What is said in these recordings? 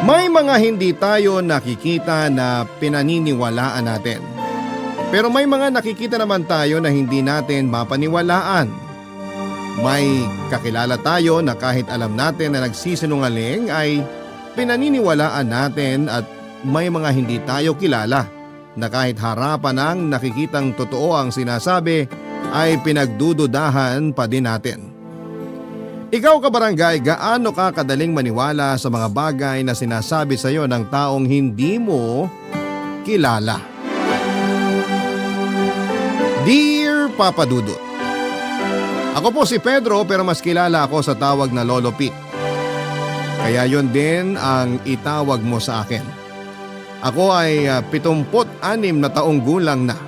May mga hindi tayo nakikita na pinaniniwalaan natin. Pero may mga nakikita naman tayo na hindi natin mapaniwalaan. May kakilala tayo na kahit alam natin na nagsisinungaling ay pinaniniwalaan natin at may mga hindi tayo kilala na kahit harapan ng nakikitang totoo ang sinasabi ay pinagdududahan pa din natin. Ikaw kabarangay, gaano ka kadaling maniwala sa mga bagay na sinasabi sa iyo ng taong hindi mo kilala? Dear Papa Dudut, ako po si Pedro pero mas kilala ako sa tawag na Lolo Pete. Kaya yon din ang itawag mo sa akin. Ako ay 76 na taong gulang na.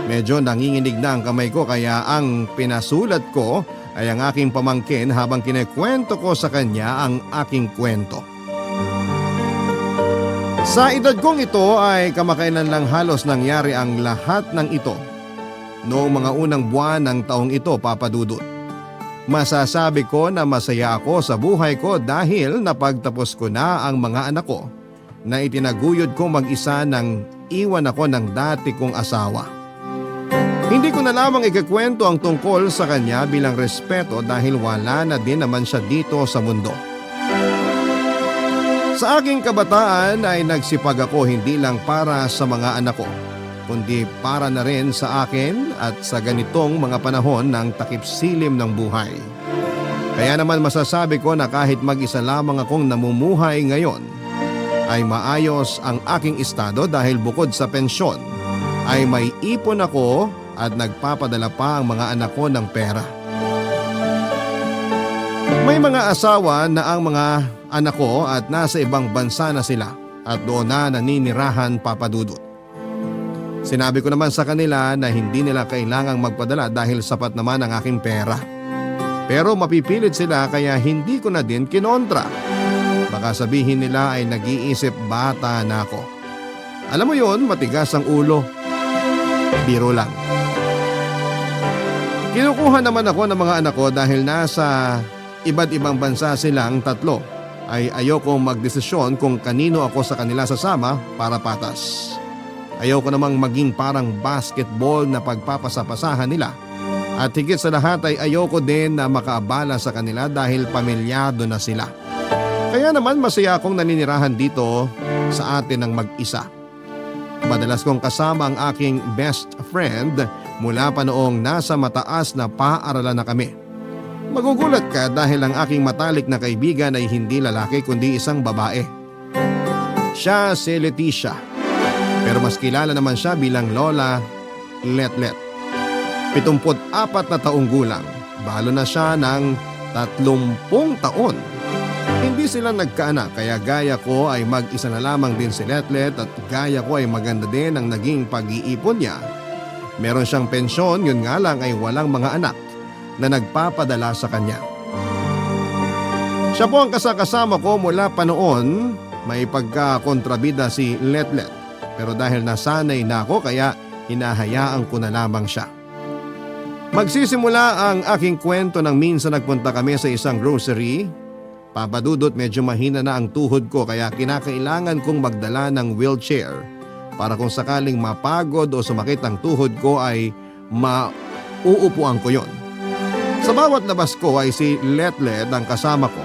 Medyo nanginginig na ang kamay ko kaya ang pinasulat ko ay ang aking pamangkin habang kinekwento ko sa kanya ang aking kwento. Sa edad kong ito ay kamakailan lang halos nangyari ang lahat ng ito. Noong mga unang buwan ng taong ito, Papa Dudut. Masasabi ko na masaya ako sa buhay ko dahil napagtapos ko na ang mga anak ko na itinaguyod ko mag-isa nang iwan ako ng dati kong asawa. Hindi ko na lamang ikakwento ang tungkol sa kanya bilang respeto dahil wala na din naman siya dito sa mundo. Sa aking kabataan ay nagsipag ako hindi lang para sa mga anak ko, kundi para na rin sa akin at sa ganitong mga panahon ng takip silim ng buhay. Kaya naman masasabi ko na kahit mag-isa lamang akong namumuhay ngayon, ay maayos ang aking estado dahil bukod sa pensyon, ay may ipon ako at nagpapadala pa ang mga anak ko ng pera. May mga asawa na ang mga anak ko at nasa ibang bansa na sila at doon na naninirahan, Papa Dudut. Sinabi ko naman sa kanila na hindi nila kailangang magpadala dahil sapat naman ang aking pera. Pero mapipilit sila kaya hindi ko na din kinontra. Baka sabihin nila ay nag-iisip bata na ako. Alam mo yon, matigas ang ulo. Biro lang. Kinukuha naman ako ng mga anak ko dahil nasa iba't ibang bansa silang tatlo. Ay ayokong magdesisyon kung kanino ako sa kanila sasama para patas. Ayoko namang maging parang basketball na pagpapasapasahan nila. At higit sa lahat ay ayoko din na makaabala sa kanila dahil pamilyado na sila. Kaya naman masaya akong naninirahan dito sa atin ng mag-isa. Madalas kong kasama ang aking best friend mula pa noong nasa mataas na paaralan na kami. Magugulat ka dahil ang aking matalik na kaibigan ay hindi lalaki kundi isang babae. Siya si Leticia. Pero mas kilala naman siya bilang Lola Letlet. 74 na taong gulang. Balo na siya ng 30 taon. Hindi sila nagkaanak kaya gaya ko ay mag-isa na lamang din si Letlet at gaya ko ay maganda din ang naging pag-iipon niya. Meron siyang pensyon, yun nga lang ay walang mga anak na nagpapadala sa kanya. Siya po ang kasakasama ko mula pa noon, may pagkakontrabida si Letlet. Pero dahil nasanay na ako kaya hinahayaan ko na lamang siya. Magsisimula ang aking kwento nang minsan nagpunta kami sa isang grocery. Papa Dudut, medyo mahina na ang tuhod ko kaya kinakailangan kong magdala ng wheelchair para kung sakaling mapagod o sumakit ang tuhod ko ay mauupuan ko yon. Sa bawat labas ko ay si Letlet ang kasama ko.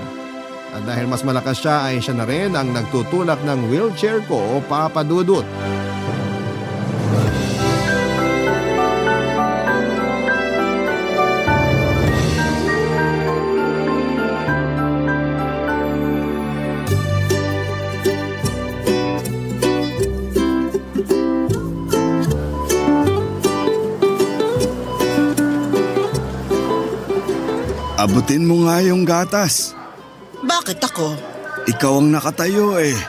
At dahil mas malakas siya ay siya na rin ang nagtutulak ng wheelchair ko, Papa Dudut. Abutin mo nga yung gatas. Bakit ako? Ikaw ang nakatayo eh.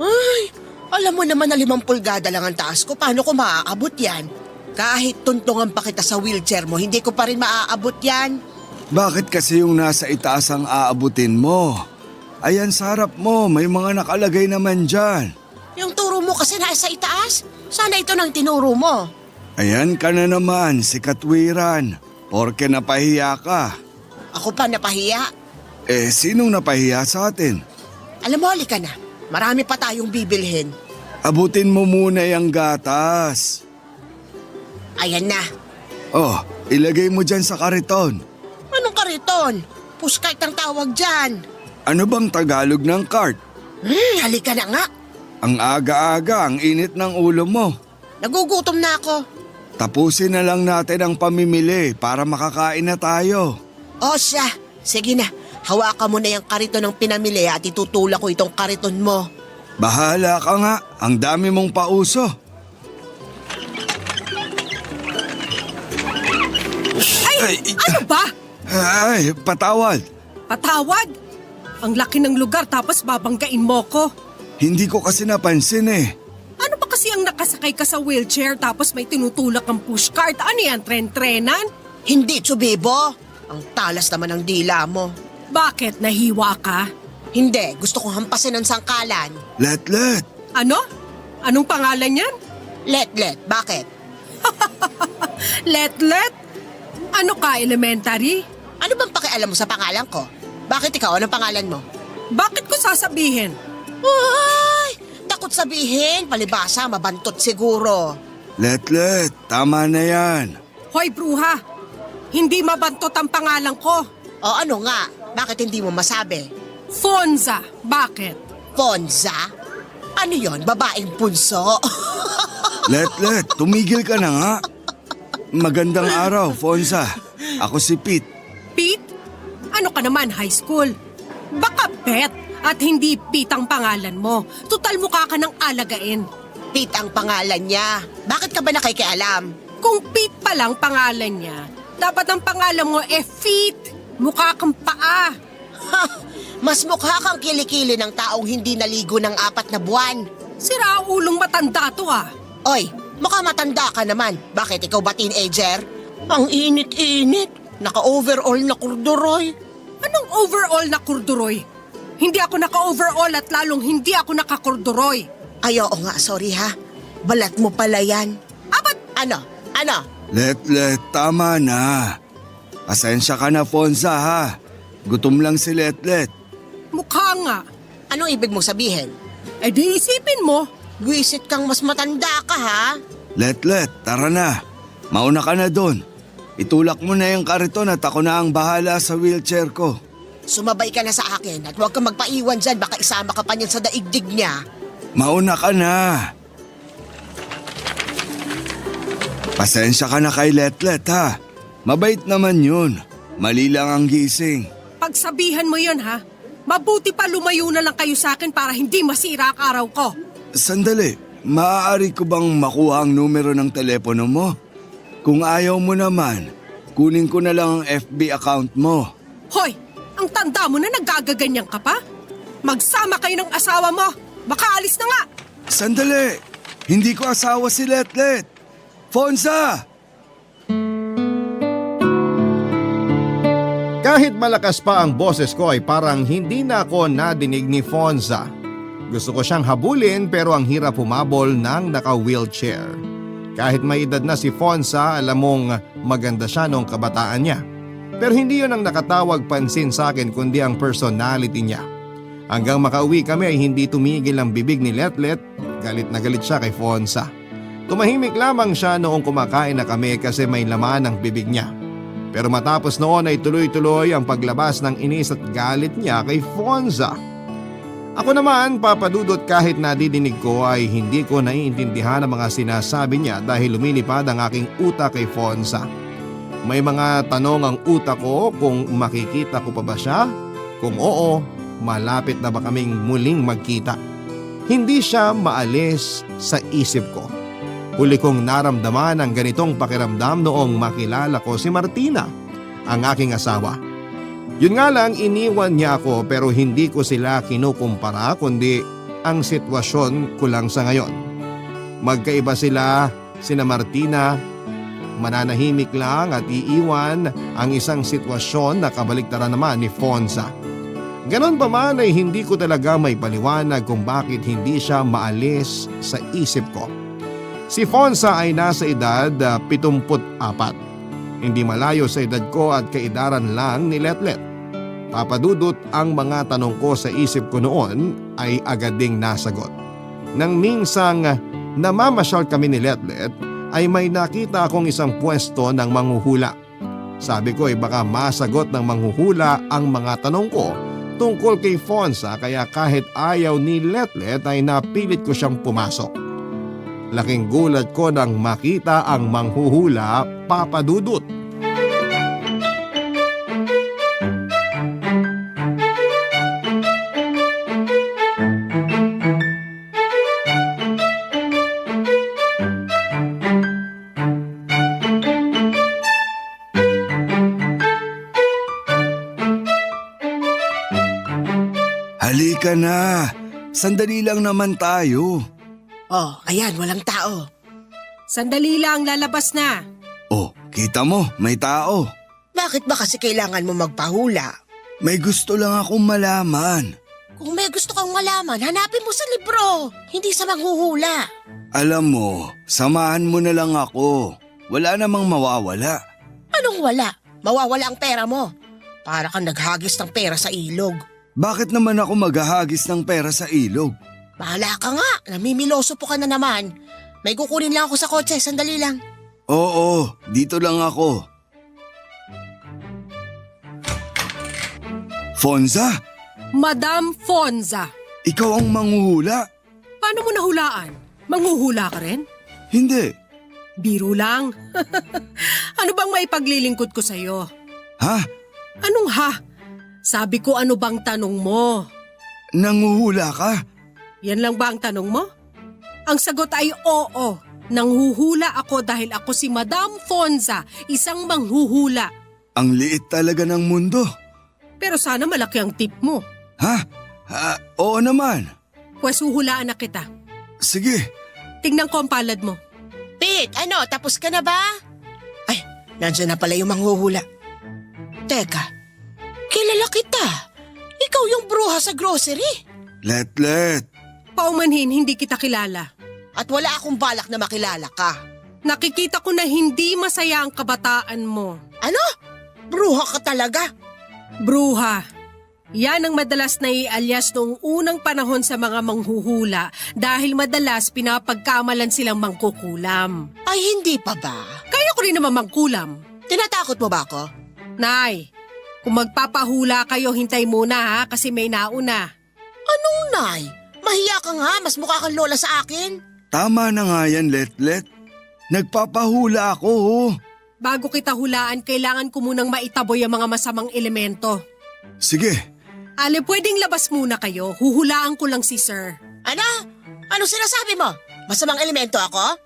Ay, alam mo naman na 5 pulgada lang ang taas ko. Paano ko maaabot yan? Kahit tuntungan pa kita sa wheelchair mo, hindi ko pa rin maaabot yan. Bakit kasi yung nasa itaas ang aabutin mo? Ayan sa harap mo, may mga nakalagay naman dyan. Yung turo mo kasi nasa itaas. Sana ito nang tinuro mo. Ayan ka na naman, si Katwiran. Porke napahiya ka. Ako pa napahiya. Sinong napahiya sa atin? Alam mo, halika na. Marami pa tayong bibilhin. Abutin mo muna yung gatas. Ayan na. Oh, ilagay mo dyan sa kariton. Anong kariton? Pushcart ang tawag dyan. Ano bang Tagalog ng cart? Halika na nga. Ang aga-aga, ang init ng ulo mo. Nagugutom na ako. Tapusin na lang natin ang pamimili para makakain na tayo. O siya, sige na. Hawakan mo na yung kariton ng pinamili at itutulak ko itong kariton mo. Bahala ka nga, ang dami mong pauso. Ay, ano ba? Ay, patawad. Patawad? Ang laki ng lugar tapos babanggain mo ko. Hindi ko kasi napansin eh. Ano ba kasi ang nakasakay ka sa wheelchair tapos may tinutulak ang pushcart? Ano yan, tren-trenan? Hindi, Tsubibo. Ang talas naman ng dila mo. Bakit, nahiwa ka? Hindi, gusto kong hampasin ng sangkalan. Let. Ano? Anong pangalan yan? Let, bakit? Let? Ano ka, elementary? Ano bang pakialam mo sa pangalan ko? Bakit ikaw? Anong pangalan mo? Bakit ko sasabihin? Ay! Takot sabihin, palibasa, mabantot siguro. Let, tama na yan. Hoy, bruha! Hindi mabantot ang pangalan ko. O ano nga? Bakit hindi mo masabi? Fonza. Bakit? Fonza? Ano yon? Babaeng punso? Let, tumigil ka na nga. Magandang araw, Fonza. Ako si Pete. Pete? Ano ka naman, high school? Baka Pet at hindi Pete ang pangalan mo. Tutal mukha ka ng alagain. Pete ang pangalan niya. Bakit ka ba nakikialam? Kung Pete pa lang pangalan niya, dapat ang pangalan mo Feet. Mukha kang paa. Ha! Mas mukha kang kilikili ng taong hindi naligo ng 4 na buwan. Sira ulong matanda to ah. Oy, mukha matanda ka naman. Bakit ikaw ba teenager? Ang init-init. Naka-overall na kurduroy. Anong overall na kurduroy? Hindi ako naka-overall at lalong hindi ako nakakurduroy. Ay, oo nga, sorry ha. Balat mo pala yan. Abat! Ano? Let, tama na. Pasensya ka na, Fonza ha. Gutom lang si Let. Mukha nga. Anong ibig mong sabihin? Eh di isipin mo. Guisit kang mas matanda ka ha? Let, tara na. Mauna ka na doon. Itulak mo na yung kariton at ako na ang bahala sa wheelchair ko. Sumabay ka na sa akin at huwag kang magpaiwan dyan. Baka isama ka pa niyan sa daigdig niya. Mauna ka na. Pasensya ka na kay Let ha. Mabait naman yun. Mali lang ang gising. Pagsabihan mo yon ha. Mabuti pa lumayo na lang kayo sa akin para hindi masira ang araw ko. Sandali, maaari ko bang makuha ang numero ng telepono mo? Kung ayaw mo naman, kunin ko na lang ang FB account mo. Hoy, ang tanda mo na nagagaganyan ka pa? Magsama kayo ng asawa mo. Baka alis na nga. Sandali, hindi ko asawa si Let. Fonza! Kahit malakas pa ang boses ko ay parang hindi na ako nadinig ni Fonza. Gusto ko siyang habulin pero ang hirap humabol ng naka-wheelchair. Kahit may edad na si Fonza, alam mong maganda siya noong kabataan niya. Pero hindi yon ang nakatawag pansin sa akin kundi ang personality niya. Hanggang makauwi kami ay hindi tumigil ang bibig ni Letlet, galit na galit siya kay Fonza. Tumahimik lamang siya noong kumakain na kami kasi may laman ang bibig niya. Pero matapos noon ay tuloy-tuloy ang paglabas ng inis at galit niya kay Fonza. Ako naman, papadudot, kahit nadidinig ko ay hindi ko naiintindihan ang mga sinasabi niya dahil lumilipad ang aking utak kay Fonza. May mga tanong ang utak ko kung makikita ko pa ba siya? Kung oo, malapit na ba kaming muling magkita? Hindi siya maalis sa isip ko. Huli kong naramdaman ang ganitong pakiramdam noong makilala ko si Martina, ang aking asawa. Yun nga lang, iniwan niya ako pero hindi ko sila kinukumpara kundi ang sitwasyon ko lang sa ngayon. Magkaiba sina Martina, mananahimik lang at iiwan ang isang sitwasyon na kabaliktaran naman ni Fonza. Ganon pa man ay hindi ko talaga may paliwanag kung bakit hindi siya maalis sa isip ko. Si Fonza ay nasa edad 74. Hindi malayo sa edad ko at kaedaran lang ni Letlet. Papadudot, ang mga tanong ko sa isip ko noon ay agad ding nasagot. Nang minsang namamasyal kami ni Letlet ay may nakita akong isang pwesto ng manghuhula. Sabi ko ay baka masagot ng manghuhula ang mga tanong ko tungkol kay Fonza, kaya kahit ayaw ni Letlet ay napilit ko siyang pumasok. Laking gulat ko nang makita ang manghuhula, Papa Dudut. Halika na. Sandali lang naman tayo. Oh, ayan, walang tao. Sandali lang, lalabas na. Oh, kita mo, may tao. Bakit ba kasi kailangan mo magpahula? May gusto lang akong malaman. Kung may gusto kang malaman, hanapin mo sa libro, hindi sa manghuhula. Alam mo, samahan mo na lang ako. Wala namang mawawala. Anong wala? Mawawala ang pera mo. Para kang naghagis ng pera sa ilog. Bakit naman ako maghahagis ng pera sa ilog? Bahala ka nga, namimiloso po ka na naman. May kukunin lang ako sa kotse, sandali lang. Oo, dito lang ako. Fonza, Madam Fonza, ikaw ang manghuhula? paano mo nahulaan? Manghuhula ka rin? Hindi. Biro lang. Ano bang maipaglilingkod ko sa'yo? Ha? Anong ha? Sabi ko, ano bang tanong mo? Nanghuhula ka? Yan lang ba ang tanong mo? Ang sagot ay oo. Nanghuhula ako dahil ako si Madam Fonza, isang manghuhula. Ang liit talaga ng mundo. Pero sana malaki ang tip mo. Ha? Oo naman. Pwes huhulaan na kita. Sige. Tingnan ko ang palad mo. Pete, ano, tapos ka na ba? Ay, nandiyan na pala yung manghuhula. Teka, kilala kita. Ikaw yung bruha sa grocery. Letlet. Paumanhin, hindi kita kilala. At wala akong balak na makilala ka. Nakikita ko na hindi masaya ang kabataan mo. Ano? Bruha ka talaga? Bruha. Yan ang madalas na i-alias noong unang panahon sa mga manghuhula dahil madalas pinapagkamalan silang mangkukulam. Ay, hindi pa ba? Kaya ko rin naman mangkulam. Tinatakot mo ba ako? Nay, kung magpapahula kayo, hintay muna ha kasi may nauna. Anong nay? Mahiya ka nga, mas mukha kang lola sa akin. Tama na nga yan, Letlet. Nagpapahula ako. Bago kita hulaan, kailangan ko munang maitaboy ang mga masamang elemento. Sige. Ale, pwedeng labas muna kayo. Huhulaan ko lang si Sir. Ano? Anong sinasabi mo? Masamang elemento ako?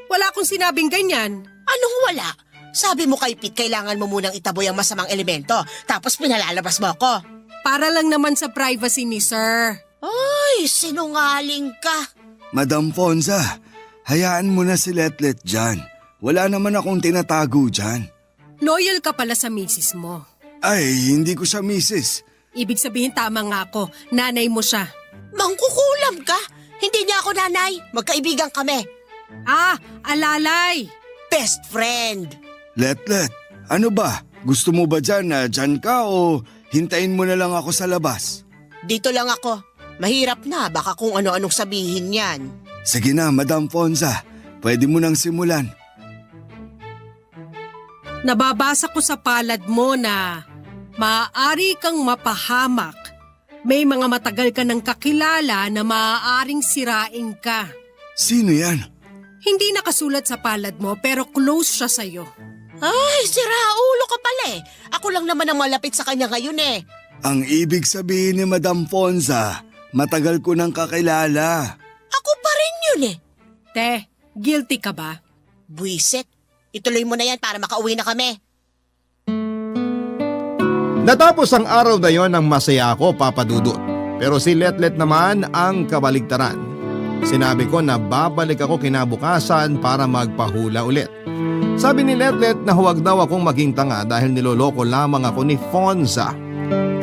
Wala akong sinabing ganyan. Anong wala? Sabi mo kay Pete, kailangan mo munang itaboy ang masamang elemento, tapos pinalalabas mo ako. Para lang naman sa privacy ni Sir. Ay, sinungaling ka. Madam Fonza, hayaan mo na si Letlet dyan. Wala naman akong tinatago dyan. Loyal ka pala sa misis mo. Ay, hindi ko siya misis. Ibig sabihin tama nga ako, nanay mo siya. Mangkukulam ka? Hindi niya ako nanay. Magkaibigan kami. Ah, alalay! Best friend. Letlet, ano ba? Gusto mo ba dyan na dyan ka o hintayin mo na lang ako sa labas? Dito lang ako. Mahirap na, baka kung ano-anong sabihin yan. Sige na, Madam Fonza. Pwede mo nang simulan. Nababasa ko sa palad mo na maaari kang mapahamak. May mga matagal ka ng kakilala na maaaring sirain ka. Sino yan? Hindi nakasulat sa palad mo pero close siya sa'yo. Ay, sira ulo ka pala eh. Ako lang naman ang malapit sa kanya ngayon eh. Ang ibig sabihin ni Madam Fonza, matagal ko nang kakilala. Ako pa rin yun eh. Te, guilty ka ba? Buisit. Ituloy mo na yan para makauwi na kami. Natapos ang araw na yon ng masaya ako, Papa Dudut. Pero si Letlet naman ang kabaligtaran. Sinabi ko na babalik ako kinabukasan para magpahula ulit. Sabi ni Letlet na huwag daw akong maging tanga dahil niloloko lamang ako ni Fonza.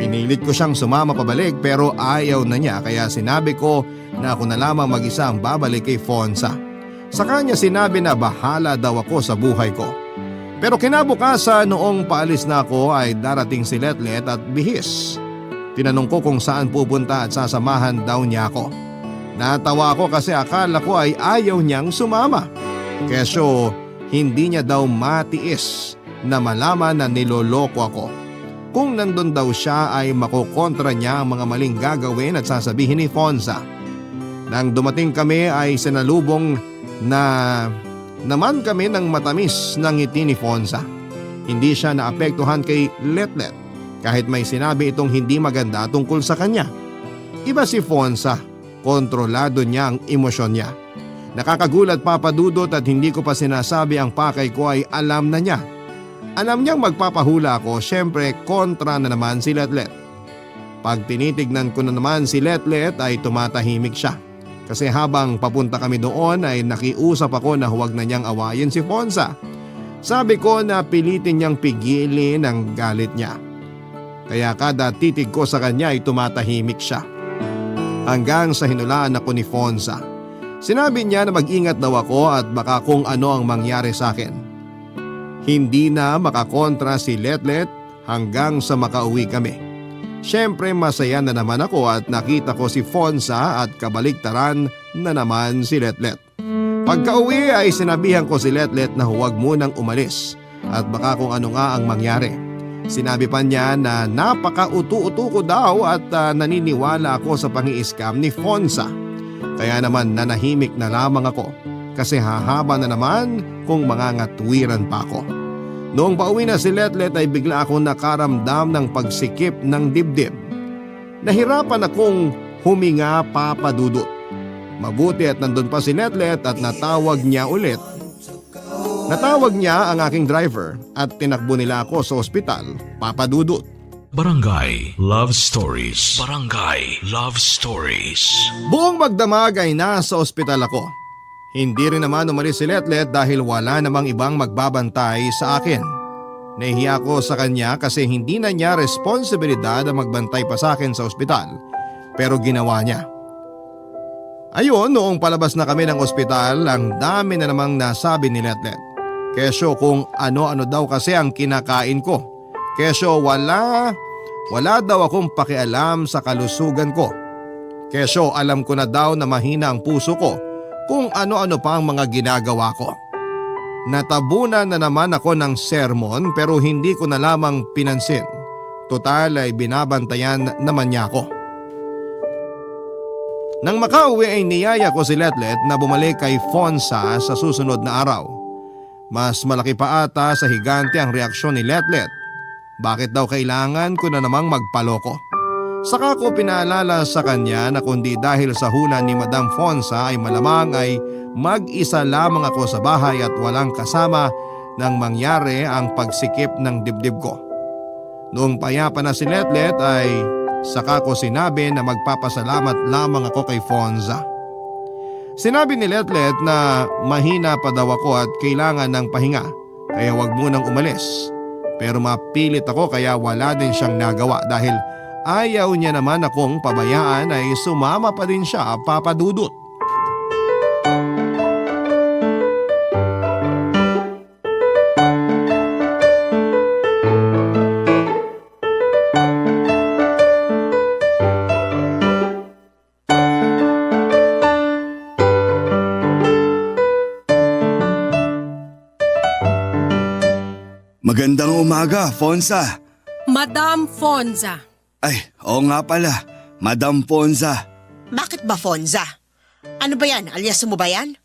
Pinilit ko siyang sumama pabalik pero ayaw na niya, kaya sinabi ko na ako na lamang mag-isa ang babalik kay Fonza. Sa kanya sinabi na bahala daw ako sa buhay ko. Pero kinabukasan noong paalis na ako ay darating si Letlet at bihis. Tinanong ko kung saan pupunta at sasamahan daw niya ako. Natawa ako kasi akala ko ay ayaw niyang sumama. Kesyo hindi niya daw matiis na malaman na niloloko ako. Kung nandun daw siya ay makokontra niya ang mga maling gagawin at sasabihin ni Fonza. Nang dumating kami ay sinalubong na naman kami ng matamis ng ngiti ni Fonza. Hindi siya naapektuhan kay Letlet kahit may sinabi itong hindi maganda tungkol sa kanya. Iba si Fonza, kontrolado niya ang emosyon niya. Nakakagulat Papa Dudut at hindi ko pa sinasabi ang pakay ko ay alam na niya. Alam niyang magpapahula ako, syempre kontra na naman si Letlet. Pag tinitignan ko na naman si Letlet ay tumatahimik siya. Kasi habang papunta kami doon ay nakiusap ako na huwag na niyang awayin si Fonza. Sabi ko na pilitin niyang pigilin ang galit niya. Kaya kada titig ko sa kanya ay tumatahimik siya. Hanggang sa hinulaan ako ni Fonza. Sinabi niya na mag-ingat daw ako at baka kung ano ang mangyari sa akin. Hindi na makakontra si Letlet hanggang sa makauwi kami. Siyempre masaya na naman ako at nakita ko si Fonza at kabaliktaran na naman si Letlet. Pagka-uwi ay sinabihan ko si Letlet na huwag munang umalis at baka kung ano nga ang mangyari. Sinabi pa niya na napaka-utu-utu ko daw at naniniwala ako sa pangi-scam ni Fonza. Kaya naman nanahimik na lamang ako kasi hahaba na naman kung mangangatwiran pa ako. Noong pauwi na si Letlet ay bigla akong nakaramdam ng pagsikip ng dibdib. Nahirapan akong huminga Papa Dudut. Mabuti at nandun pa si Letlet at natawag niya ulit. Natawag niya ang aking driver at tinakbo nila ako sa ospital, Papa Dudut. Barangay Love Stories. Barangay Love Stories. Buong magdamag ay nasa ospital ako. Hindi rin naman umalis si Letlet dahil wala namang ibang magbabantay sa akin. Nahihiya ko sa kanya kasi hindi na niya responsibilidad ang magbantay pa sa akin sa ospital. Pero ginawa niya. Ayun, noong palabas na kami ng ospital, ang dami na namang nasabi ni Letlet. Kesyo kung ano-ano daw kasi ang kinakain ko. Kesyo wala daw akong pakialam sa kalusugan ko. Kesyo alam ko na daw na mahina ang puso ko kung ano-ano pa ang mga ginagawa ko. Natabunan na naman ako ng sermon pero hindi ko na lamang pinansin. Total ay binabantayan naman niya ako. Nang makauwi ay niyaya ko si Letlet na bumalik kay Fonza sa susunod na araw. Mas malaki pa ata sa higante ang reaksyon ni Letlet. Bakit daw kailangan ko na namang magpaloko? Saka ko pinaalala sa kanya na kundi dahil sa hula ni Madam Fonza ay malamang ay mag-isa lamang ako sa bahay at walang kasama nang mangyari ang pagsikip ng dibdib ko. Noong payapa na si Letlet ay saka ko sinabi na magpapasalamat lamang ako kay Fonza. Sinabi ni Letlet na mahina pa daw ako at kailangan ng pahinga kaya wag munang umalis. Pero mapilit ako kaya wala din siyang nagawa dahil ayaw niya naman akong pabayaan ay sumama pa din siya, Papa Dudut. Magandang umaga, Fonza. Madam Fonza. Ay, oo nga pala, Madam Fonza. Bakit ba Fonza? Ano ba yan? Alias mo ba yan?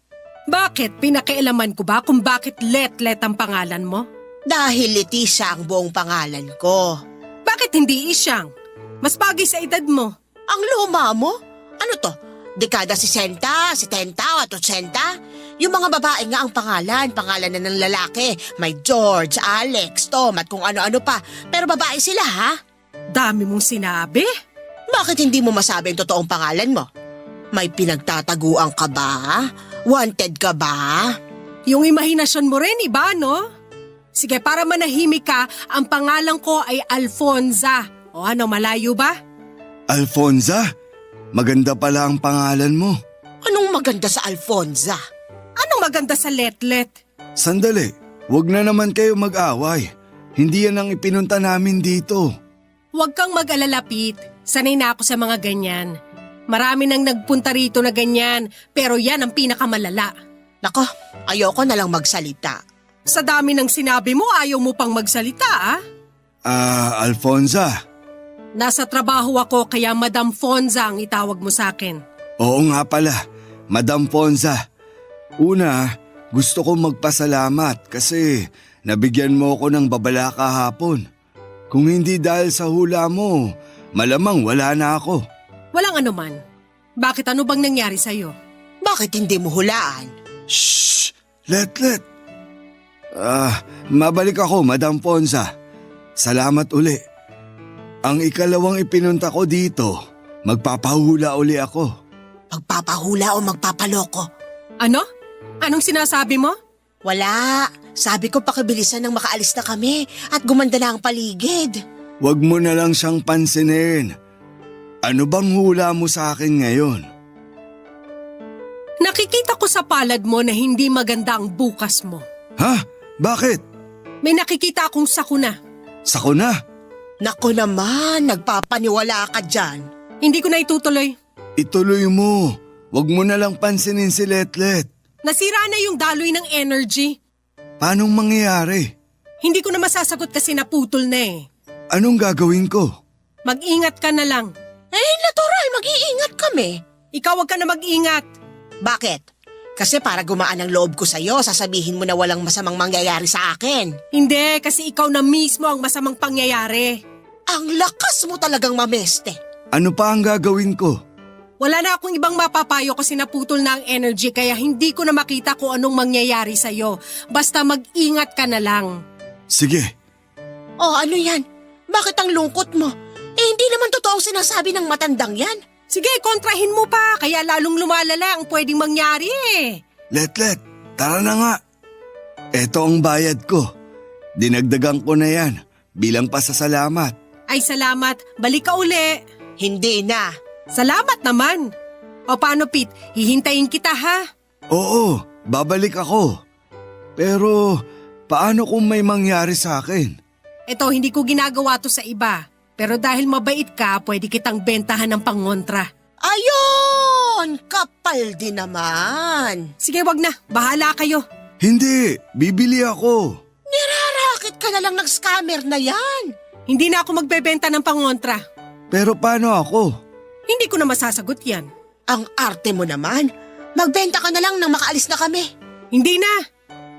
Bakit? Pinakialaman ko ba kung bakit Letlet ang pangalan mo? Dahil Leticia ang buong pangalan ko. Bakit hindi Isyang? Mas bagay sa edad mo. Ang luma mo? Ano to? Dekada 60, 70 at 80? Yung mga babae nga ang pangalan na ng lalaki. May George, Alex, Tom at kung ano-ano pa. Pero babae sila ha? Dami mong sinabi. Bakit hindi mo masabi ang totoong pangalan mo? May pinagtataguan ka ba? Wanted ka ba? Yung imahinasyon mo rin, iba, no? Sige, para manahimik ka, ang pangalan ko ay Alfonza. O ano, malayo ba? Alfonza? Maganda pala ang pangalan mo. Anong maganda sa Alfonza? Anong maganda sa Letlet? Sandali, Huwag na naman kayo mag-away. Hindi yan ang ipinunta namin dito. Huwag kang mag-alala, Pete. Sanay na ako sa mga ganyan. Marami nang nagpunta rito na ganyan, pero yan ang pinakamalala. Nako, ayoko na lang magsalita. Sa dami ng sinabi mo, ayaw mo pang magsalita, ah? Alfonza. Nasa trabaho ako kaya Madam Fonza ang itawag mo sa akin. Oo nga pala, Madam Fonza. Una, gusto ko magpasalamat kasi nabigyan mo ako ng babala kahapon. Kung hindi dahil sa hula mo, malamang wala na ako. Walang anuman. Bakit ano bang nangyari sa'yo? Bakit hindi mo hulaan? Shh! Let. Mabalik ako, Madam Fonza. Salamat uli. Ang ikalawang ipinunta ko dito, magpapahula uli ako. Magpapahula o magpapaloko? Ano? Anong sinasabi mo? Wala. Sabi ko pakibilisan nang makaalis na kami at gumanda na ang paligid. Huwag mo na lang siyang pansinin. Ano bang hula mo sa akin ngayon? Nakikita ko sa palad mo na hindi maganda ang bukas mo. Ha? Bakit? May nakikita akong sakuna. Sakuna? Naku naman, nagpapaniwala ka dyan. Hindi ko na itutuloy. Ituloy mo. Huwag mo na lang pansinin si Letlet. Nasira na yung daloy ng energy. Paanong mangyayari? Hindi ko na masasagot kasi naputol na eh. Anong gagawin ko? Mag-ingat ka na lang. Natural, mag-iingat kami. Ikaw wag ka na mag-ingat. Bakit? Kasi para gumaan ang loob ko sa'yo, sasabihin mo na walang masamang mangyayari sa akin. Hindi, kasi ikaw na mismo ang masamang pangyayari. Ang lakas mo talagang mameste. Ano pa ang gagawin ko? Wala na akong ibang mapapayo kasi naputol na ang energy kaya hindi ko na makita kung anong mangyayari sa'yo. Basta mag-ingat ka na lang. Sige. Oh, ano yan? Bakit ang lungkot mo? Hindi naman totoo ang sinasabi ng matandang yan. Sige, kontrahin mo pa kaya lalong lumalala ang pwedeng mangyari eh. Letlet, tara na nga. Eto ang bayad ko. Dinagdagan ko na yan bilang pasasalamat. Ay salamat, balik ka uli. Hindi na. Salamat naman. O paano Pete, hihintayin kita ha? Oo, babalik ako. Pero paano kung may mangyari sa akin? Eto, hindi ko ginagawa to sa iba. Pero dahil mabait ka, pwede kitang bentahan ng pangontra. Ayun! Kapal din naman. Sige, wag na. Bahala kayo. Hindi, bibili ako. Nirarakit ka na lang ng scammer na yan. Hindi na ako magbebenta ng pangontra. Pero paano ako? Hindi ko na masasagot yan. Ang arte mo naman. Magbenta ka na lang nang makaalis na kami. Hindi na.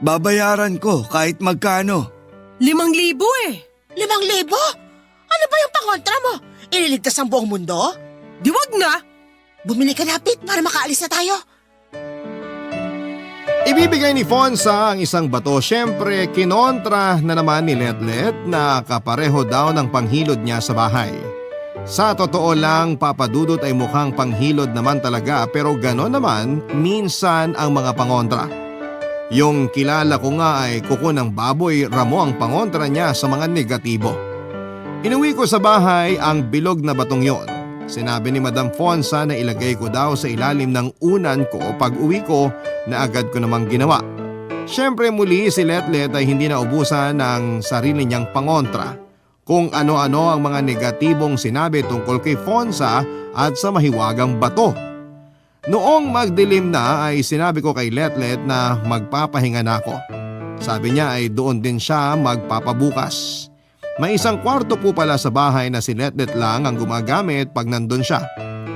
Babayaran ko kahit magkano. 5,000 eh. 5,000? Ano ba yung pangontra mo? Ililigtas ang buong mundo? Di wag na. Bumili ka na, Pete, para makaalis na tayo. Ibibigay ni Fonza ang isang bato. Siyempre, kinontra na naman ni Letlet na kapareho daw ng panghilod niya sa bahay. Sa totoo lang, Papadudot ay mukhang panghilod naman talaga pero gano'n naman minsan ang mga pangontra. Yung kilala ko nga ay kuko ng baboy ramo ang pangontra niya sa mga negatibo. Inuwi ko sa bahay ang bilog na batong yon. Sinabi ni Madam Fonza na ilagay ko daw sa ilalim ng unan ko pag uwi ko na agad ko namang ginawa. Siyempre muli si Letlet ay hindi naubusan ng sarili niyang pangontra. Kung ano-ano ang mga negatibong sinabi tungkol kay Fonza at sa mahiwagang bato. Noong magdilim na ay sinabi ko kay Letlet na magpapahinga na ako. Sabi niya ay doon din siya magpapabukas. May isang kwarto po pala sa bahay na si Letlet lang ang gumagamit pag nandun siya.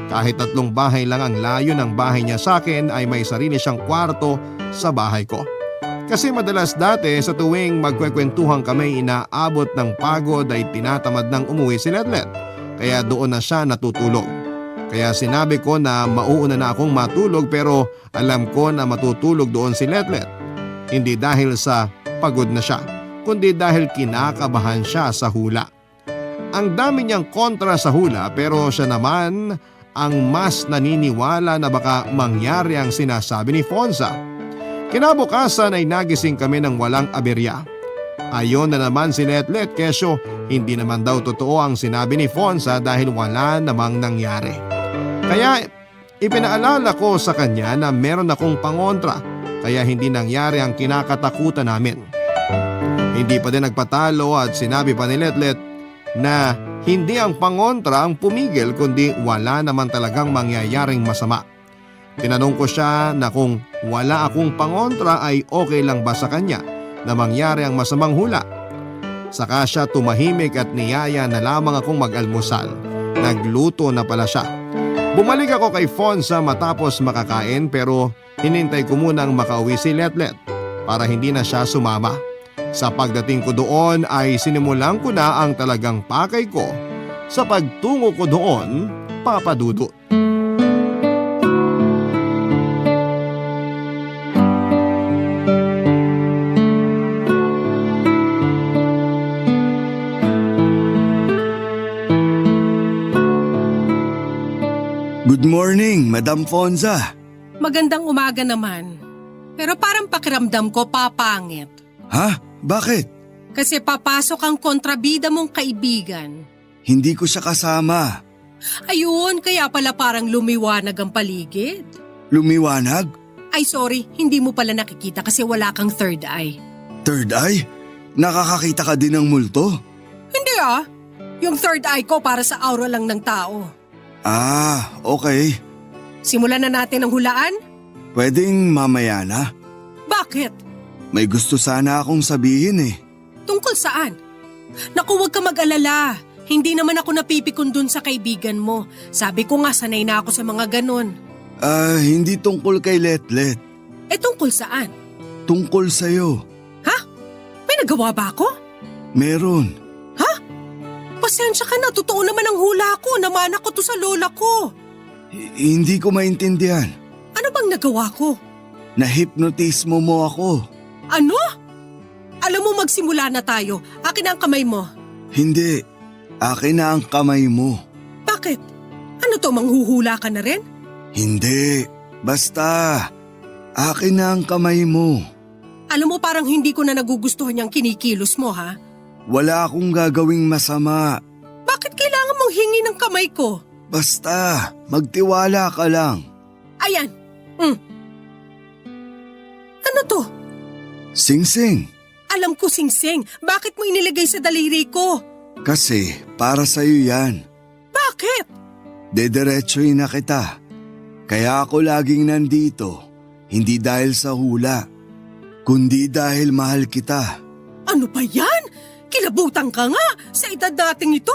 Kahit 3 bahay lang ang layo ng bahay niya sa akin ay may sarili siyang kwarto sa bahay ko. Kasi madalas dati sa tuwing magkwekwentuhan kami inaabot ng pagod ay tinatamad ng umuwi si Letlet. Kaya doon na siya natutulog. Kaya sinabi ko na mauuna na akong matulog pero alam ko na matutulog doon si Letlet. Hindi dahil sa pagod na siya, kundi dahil kinakabahan siya sa hula. Ang dami niyang kontra sa hula pero siya naman ang mas naniniwala na baka mangyari ang sinasabi ni Fonza. Kinabukasan ay nagising kami ng walang aberya. Ayon na naman si Letlet kesyo hindi naman daw totoo ang sinabi ni Fonza dahil wala namang nangyari. Kaya ipinaalala ko sa kanya na meron akong pangontra kaya hindi nangyari ang kinakatakutan namin. Hindi pa din nagpatalo at sinabi pa ni Letlet na hindi ang pangontra ang pumigil kundi wala naman talagang mangyayaring masama. Tinanong ko siya na kung wala akong pangontra ay okay lang ba sa kanya na mangyari ang masamang hula. Saka siya tumahimik at niyaya na lamang akong mag-almusal. Nagluto na pala siya. Bumalik ako kay Fonza matapos makakain pero hinintay ko munang makauwi si Letlet para hindi na siya sumama. Sa pagdating ko doon ay sinimulan ko na ang talagang pakay ko sa pagtungo ko doon, Papa Dudut. Good morning, Madam Fonza. Magandang umaga naman. Pero parang pakiramdam ko papangit. Ha? Bakit? Kasi papasok ang kontrabida mong kaibigan. Hindi ko siya kasama. Ayun, kaya pala parang lumiwanag ang paligid. Lumiwanag? Ay sorry, hindi mo pala nakikita kasi wala kang third eye. Third eye? Nakakakita ka din ng multo? Hindi ah. Yung third eye ko para sa aura lang ng tao. Ah, okay. Simulan na natin ang hulaan? Pwedeng mamaya na. Bakit? May gusto sana akong sabihin eh. Tungkol saan? Naku, huwag ka mag-alala. Hindi naman ako napipikon dun sa kaibigan mo. Sabi ko nga, sanay na ako sa mga ganon. Hindi tungkol kay Letlet. Eh tungkol saan? Tungkol sa'yo. Ha? May nagawa ba ako? Meron. Ha? Pasensya ka na, totoo naman ang hula ko. Namana ko to sa lola ko. Hindi ko maintindihan. Ano bang nagawa ko? Nahipnotismo mo ako. Ano? Alam mo, magsimula na tayo. Akin ang kamay mo. Hindi. Akin na ang kamay mo. Bakit? Ano to, manghuhula ka na rin? Hindi. Basta. Akin na ang kamay mo. Alam mo, parang hindi ko na nagugustuhan yung kinikilos mo, ha? Wala akong gagawing masama. Bakit kailangan mong hingi ng kamay ko? Basta. Magtiwala ka lang. Ayan. Ano to? Sing-sing. Alam ko, Sing-Sing. Bakit mo inilagay sa daliri ko? Kasi para sa'yo yan. Bakit? Dediretsoy na kita. Kaya ako laging nandito. Hindi dahil sa hula. Kundi dahil mahal kita. Ano ba yan? Kilabutan ka nga sa edad nating ito.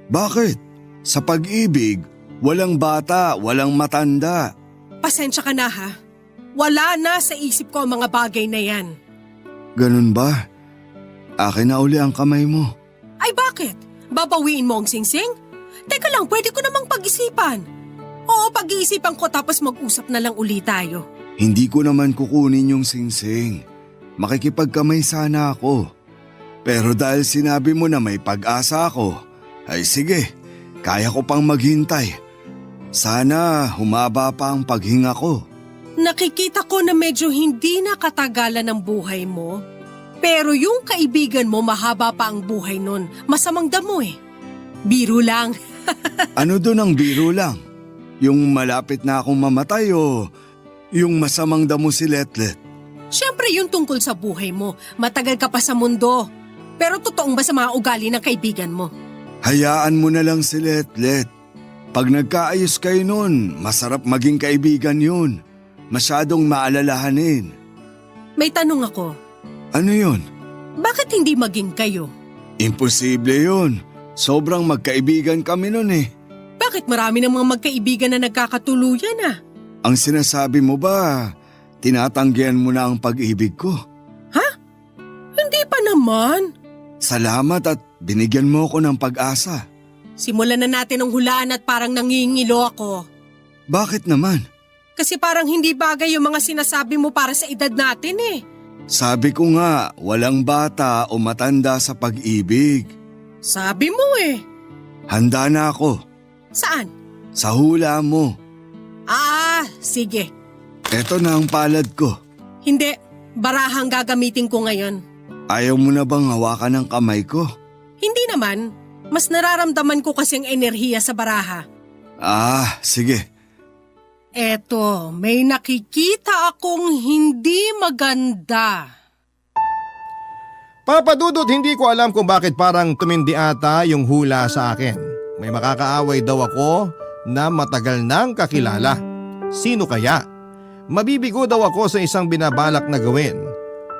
Bakit? Sa pag-ibig, walang bata, walang matanda. Pasensya ka na ha. Wala na sa isip ko ang mga bagay na yan. Ganun ba? Akin na uli ang kamay mo. Ay bakit? Babawiin mo ang Sing-Sing? Teka lang, pwede ko namang pag-isipan. Oo, pag-iisipan ko tapos mag-usap na lang uli tayo. Hindi ko naman kukunin yung sing-sing. Makikipagkamay sana ako. Pero dahil sinabi mo na may pag-asa ako, ay sige, kaya ko pang maghintay. Sana humaba pa ang paghinga ko. Nakikita ko na medyo hindi na katagalan ng buhay mo. Pero yung kaibigan mo mahaba pa ang buhay nun. Masamang damo eh. Biro lang. Ano doon ang biro lang? Yung malapit na akong mamatay o yung masamang damo si Letlet? Siyempre yung tungkol sa buhay mo. Matagal ka pa sa mundo. Pero totoong ba sa mga ugali ng kaibigan mo? Hayaan mo na lang si Letlet. Pag nagkaayos kayo nun, masarap maging kaibigan yun. Masyadong maalalahanin. May tanong ako. Ano yun? Bakit hindi maging kayo? Imposible yun. Sobrang magkaibigan kami nun eh. Bakit marami ng mga magkaibigan na nagkakatuluyan ah? Ang sinasabi mo ba, tinatanggihan mo na ang pag-ibig ko? Ha? Hindi pa naman. Salamat at binigyan mo ko ng pag-asa. Simulan na natin ang hulaan at parang nangingilo ako. Bakit naman? Kasi parang hindi bagay yung mga sinasabi mo para sa edad natin eh. Sabi ko nga, walang bata o matanda sa pag-ibig. Sabi mo eh. Handa na ako. Saan? Sa hula mo. Sige. Eto na ang palad ko. Hindi, barahang gagamitin ko ngayon. Ayaw mo na bang hawakan ng kamay ko? Hindi naman. Mas nararamdaman ko kasi ang enerhiya sa baraha. Sige. Eto, may nakikita akong hindi maganda. Papa Dudut, hindi ko alam kung bakit parang tumindi ata yung hula sa akin. May makakaaway daw ako na matagal nang kakilala. Sino kaya? Mabibigo daw ako sa isang binabalak na gawin.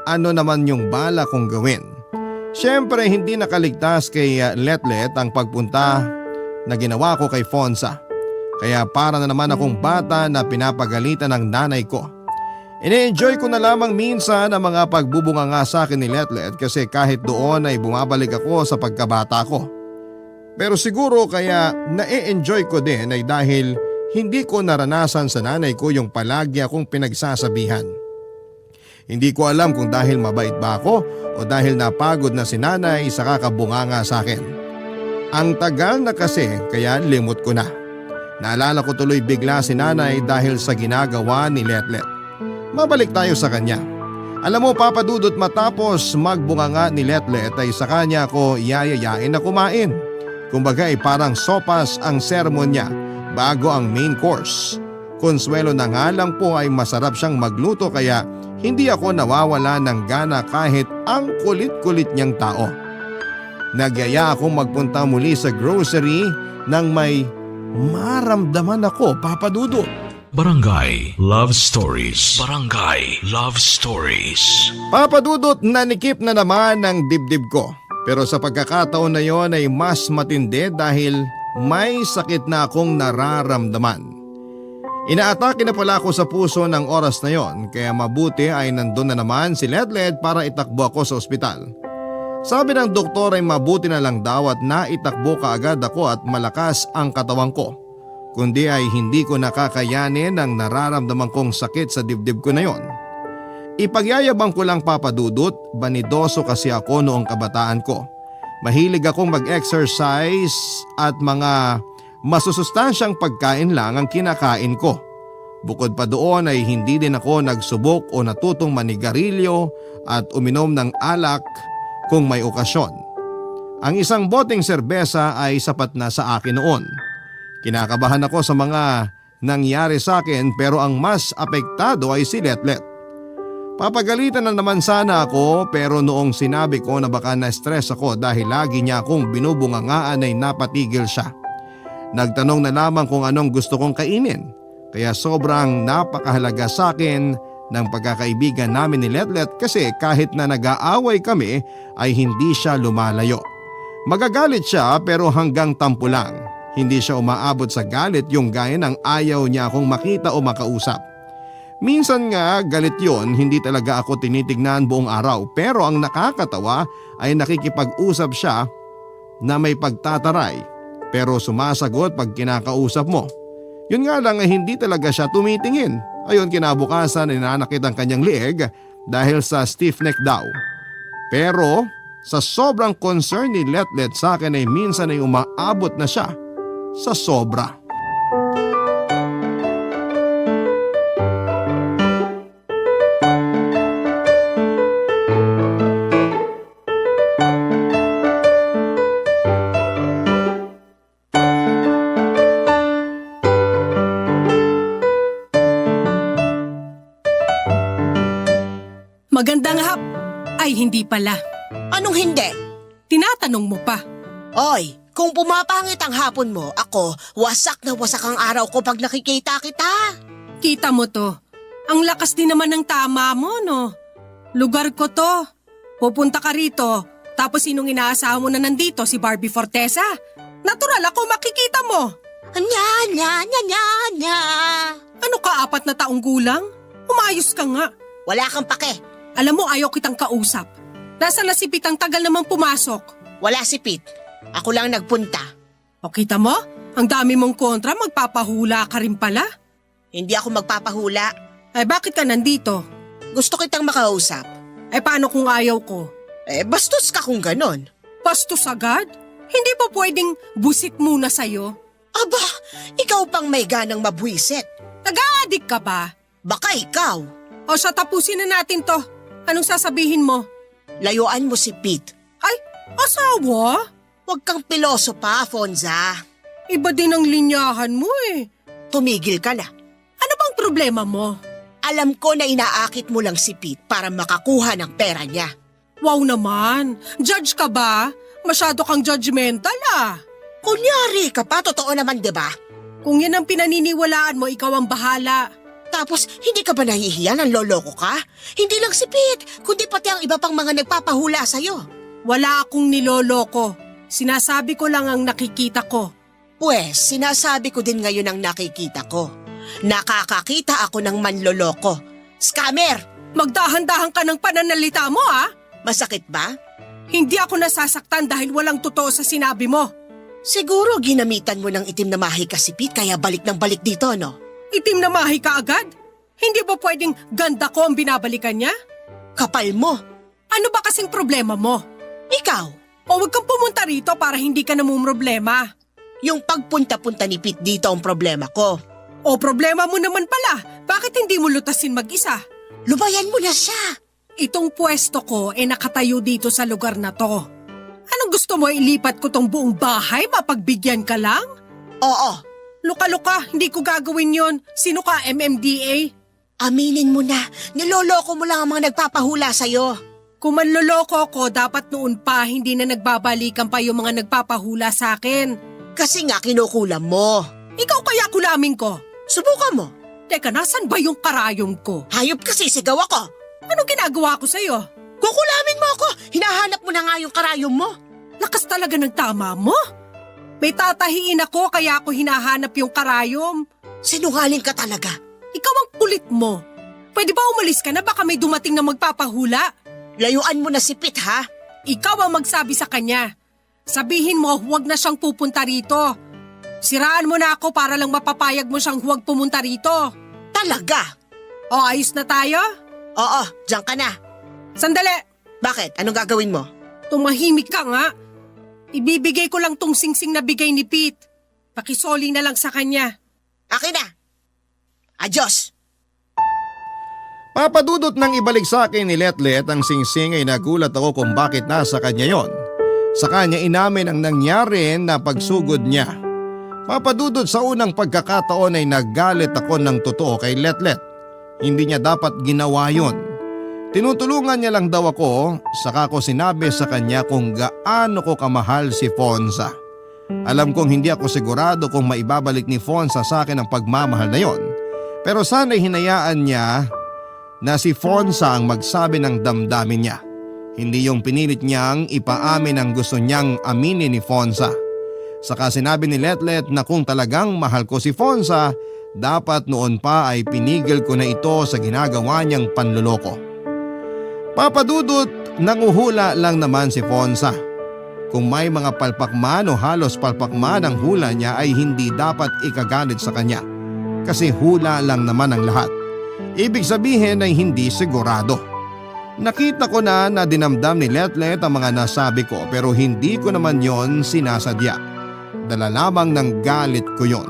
Ano naman yung balak kong gawin? Siyempre hindi nakaligtas kay Letlet ang pagpunta na ginawa ko kay Fonza. Kaya para na naman akong bata na pinapagalitan ng nanay ko. Ine-enjoy ko na lamang minsan ang mga pagbubunga nga sa akin ni Letlet kasi kahit doon ay bumabalik ako sa pagkabata ko. Pero siguro kaya na-enjoy ko din ay dahil hindi ko naranasan sa nanay ko yung palagi akong pinagsasabihan. Hindi ko alam kung dahil mabait ba ako o dahil napagod na si nanay sa kakabunganga sa akin. Ang tagal na kasi kaya limot ko na. Naalala ko tuloy bigla si nanay dahil sa ginagawa ni Letlet. Mabalik tayo sa kanya. Alam mo Papa Dudut, matapos magbunganga ni Letlet ay sa kanya ako yayayain na kumain. Kumbaga ay parang sopas ang sermon niya bago ang main course. Konsuelo na nga lang po ay masarap siyang magluto kaya hindi ako nawawala ng gana kahit ang kulit-kulit niyang tao. Nagyaya akong magpunta muli sa grocery nang may maramdaman ako, Papa Dudut. Barangay Love Stories. Barangay Love Stories. Papa Dudut, nanikip na naman ng dibdib ko. Pero sa pagkakataon na yon ay mas matindi dahil may sakit na akong nararamdaman. Inaatake na pala ako sa puso ng oras na yon kaya mabuti ay nandun na naman si Letlet para itakbo ako sa ospital. Sabi ng doktor ay mabuti na lang daw at naitakbo kaagad ako at malakas ang katawan ko. Kundi ay hindi ko nakakayanin ang nararamdaman kong sakit sa dibdib ko na yon. Ipagyayabang ko lang Papa Dudut, banidoso kasi ako noong kabataan ko. Mahilig akong mag-exercise at mga masusustansyang pagkain lang ang kinakain ko. Bukod pa doon ay hindi din ako nagsubok o natutong manigarilyo at uminom ng alak kung may okasyon. Ang isang boteng serbesa ay sapat na sa akin noon. Kinakabahan ako sa mga nangyari sa akin pero ang mas apektado ay si Letlet. Papagalitan na naman sana ako pero noong sinabi ko na baka na-stress ako dahil lagi niya akong binubungangaan ay napatigil siya. Nagtanong na lamang kung anong gusto kong kainin kaya sobrang napakahalaga sa akin ng pagkakaibigan namin ni Letlet kasi kahit na nag-aaway kami ay hindi siya lumalayo. Magagalit siya pero hanggang tampo lang. Hindi siya umaabot sa galit yung gaya ng ayaw niya akong makita o makausap. Minsan nga galit yon, hindi talaga ako tinitignan buong araw pero ang nakakatawa ay nakikipag-usap siya na may pagtataray pero sumasagot pag kinakausap mo. Yun nga lang ay hindi talaga siya tumitingin. Ayon kinabukasan ay nanakit ang kanyang lieg dahil sa stiff neck daw. Pero sa sobrang concern ni Letlet sa akin ay minsan ay umaabot na siya sa sobra. Magandang hap. Ay, hindi pala. Anong hindi? Tinatanong mo pa. Oy, kung pumapangit ang hapon mo, ako, wasak na wasak ang araw ko pag nakikita kita. Kita mo to. Ang lakas din naman ng tama mo, no? Lugar ko to. Pupunta ka rito. Tapos sinong inaasahan mo na nandito? Si Barbie Fortesa? Natural ako makikita mo. Nya. Ano ka, 4 na taong gulang? Umayos ka nga. Wala kang pake. Alam mo, ayaw kitang kausap. Nasa na si Pete, ang tagal namang pumasok. Wala si Pete. Ako lang nagpunta. O kita mo? Ang dami mong kontra, magpapahula ka rin pala. Hindi ako magpapahula. Ay bakit ka nandito? Gusto kitang makausap. Ay paano kung ayaw ko? Bastos ka kung ganon. Bastos agad? Hindi pa pwedeng busit muna sa'yo? Aba, ikaw pang may ganang mabwisit. Nag-a-addict ka ba? Baka ikaw. O siya, tapusin na natin to. Anong sasabihin mo? Layuan mo si Pete. Ay, asawa? Huwag kang piloso pa, Fonza. Iba din ang linyahan mo eh. Tumigil ka na. Ano bang problema mo? Alam ko na inaakit mo lang si Pete para makakuha ng pera niya. Wow naman, judge ka ba? Masyado kang judgmental ah. Kunyari ka pa, totoo naman 'di ba? Kung yan ang pinaniniwalaan mo, ikaw ang bahala. Tapos, hindi ka ba nahihiya ng loloko ka? Hindi lang si Pete, kundi pati ang iba pang mga nagpapahula sa'yo. Wala akong niloloko. Sinasabi ko lang ang nakikita ko. Pwes, sinasabi ko din ngayon ang nakikita ko. Nakakakita ako ng manloloko. Scammer! Magdahan-dahan ka ng pananalita mo ah. Masakit ba? Hindi ako nasasaktan dahil walang totoo sa sinabi mo. Siguro ginamitan mo ng itim na mahika si Pete kaya balik ng balik dito, no? Itim na mahi ka agad? Hindi ba pwedeng ganda ko ang binabalikan niya? Kapal mo. Ano ba kasing problema mo? Ikaw, O wag kang pumunta rito para hindi ka namumroblema. yung pagpunta-punta ni Pete dito ang problema ko. O problema mo naman pala, bakit hindi mo lutasin mag-isa? Lubayan mo na siya. Itong pwesto ko nakatayo dito sa lugar na to. Anong gusto mo, ilipat ko tong buong bahay, mapagbigyan ka lang? Oo, Luka-luka, hindi ko gagawin yon. Sino ka, MMDA? aminin mo na. Niloloko mo lang ang mga nagpapahula sa'yo. Kung manloloko ko, dapat noon pa hindi na nagbabalikan pa yung mga nagpapahula sa akin. Kasi nga kinukulam mo. Ikaw kaya kulamin ko? Subukan mo. Teka, nasan ba yung karayom ko? Hayop kasi sigaw ako. Anong ginagawa ko sa'yo? Kukulamin mo ako. Hinahanap mo na nga yung karayom mo. Lakas talaga ng tama mo. May tatahiin ako kaya ako hinahanap yung karayom. Sinungaling ka talaga. Ikaw ang kulit mo. Pwede ba umalis ka na, baka may dumating na magpapahula? Layuan mo na si Pete, ha? Ikaw ang magsabi sa kanya. Sabihin mo huwag na siyang pupunta rito. Siraan mo na ako para lang mapapayag mo siyang huwag pumunta rito. Talaga? O ayos na tayo? Oo, diyan ka na. Sandali! Bakit? Anong gagawin mo? Tumahimik ka nga. Ibibigay ko lang tong singsing na bigay ni Pete. Pakisoli na lang sa kanya. Akin na. Adios. Papadudot nang ibalik sa akin ni Letlet ang singsing ay nagulat ako kung bakit nasa kanya yon. Sa kanya inamin ang nangyari na pagsugod niya. Papadudot sa unang pagkakataon ay naggalit ako ng totoo kay Letlet. Hindi niya dapat ginawa yon. Tinutulungan niya lang daw ako, saka ko sinabi sa kanya kung gaano ko kamahal si Fonza. Alam kong hindi ako sigurado kung maibabalik ni Fonza sa akin ang pagmamahal na yon. Pero sana'y hinayaan niya na si Fonza ang magsabi ng damdamin niya. Hindi yung pinilit niyang ipaamin ang gusto niyang aminin ni Fonza. Saka sinabi ni Letlet na kung talagang mahal ko si Fonza, dapat noon pa ay pinigil ko na ito sa ginagawa niyang panluloko. Papadudot, nanguhula lang naman si Fonza. Kung may mga palpakman o halos palpakman ang hula niya ay hindi dapat ikagalit sa kanya. Kasi hula lang naman ang lahat. Ibig sabihin ay hindi sigurado. Nakita ko na dinamdam ni Letlet ang mga nasabi ko pero hindi ko naman yon sinasadya. Dala lamang ng galit ko yon.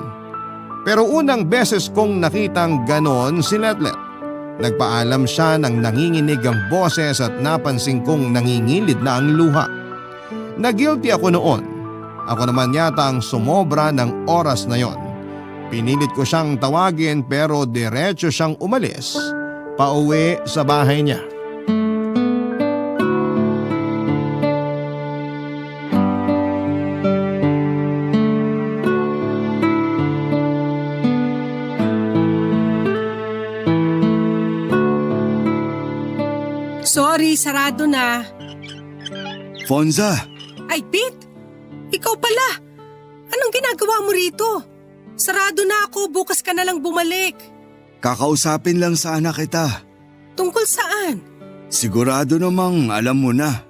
Pero unang beses kong nakitang ganon si Letlet. Nagpaalam siya ng nanginginig ang boses at napansin kong nangingilid na ang luha. Nagilty ako noon. Ako naman yata ang sumobra ng oras na yon. Pinilit ko siyang tawagin pero diretso siyang umalis, pauwi sa bahay niya. Sorry, sarado na. Fonza, Ay, Pete! Ikaw pala! Anong ginagawa mo rito? Sarado na ako, bukas ka na lang bumalik. kakausapin lang sana kita. Tungkol saan? Sigurado namang alam mo na.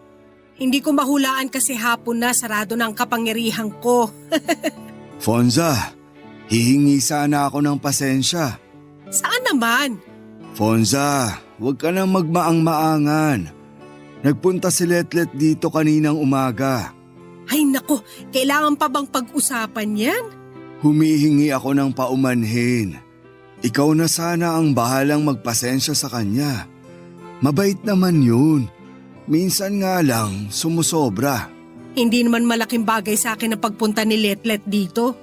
Hindi ko mahulaan kasi hapon na sarado na ang kapangyarihan ko. Fonza, hihingi sana ako ng pasensya. Saan naman? Fonza, huwag ka nang magmaang-maangan. Nagpunta si Letlet dito kaninang umaga. Ay nako, kailangan pa bang pag-usapan yan? Humihingi ako ng paumanhin. Ikaw na sana ang bahalang magpasensya sa kanya. Mabait naman yun. Minsan nga lang sumusobra. Hindi naman malaking bagay sa akin ang pagpunta ni Letlet dito.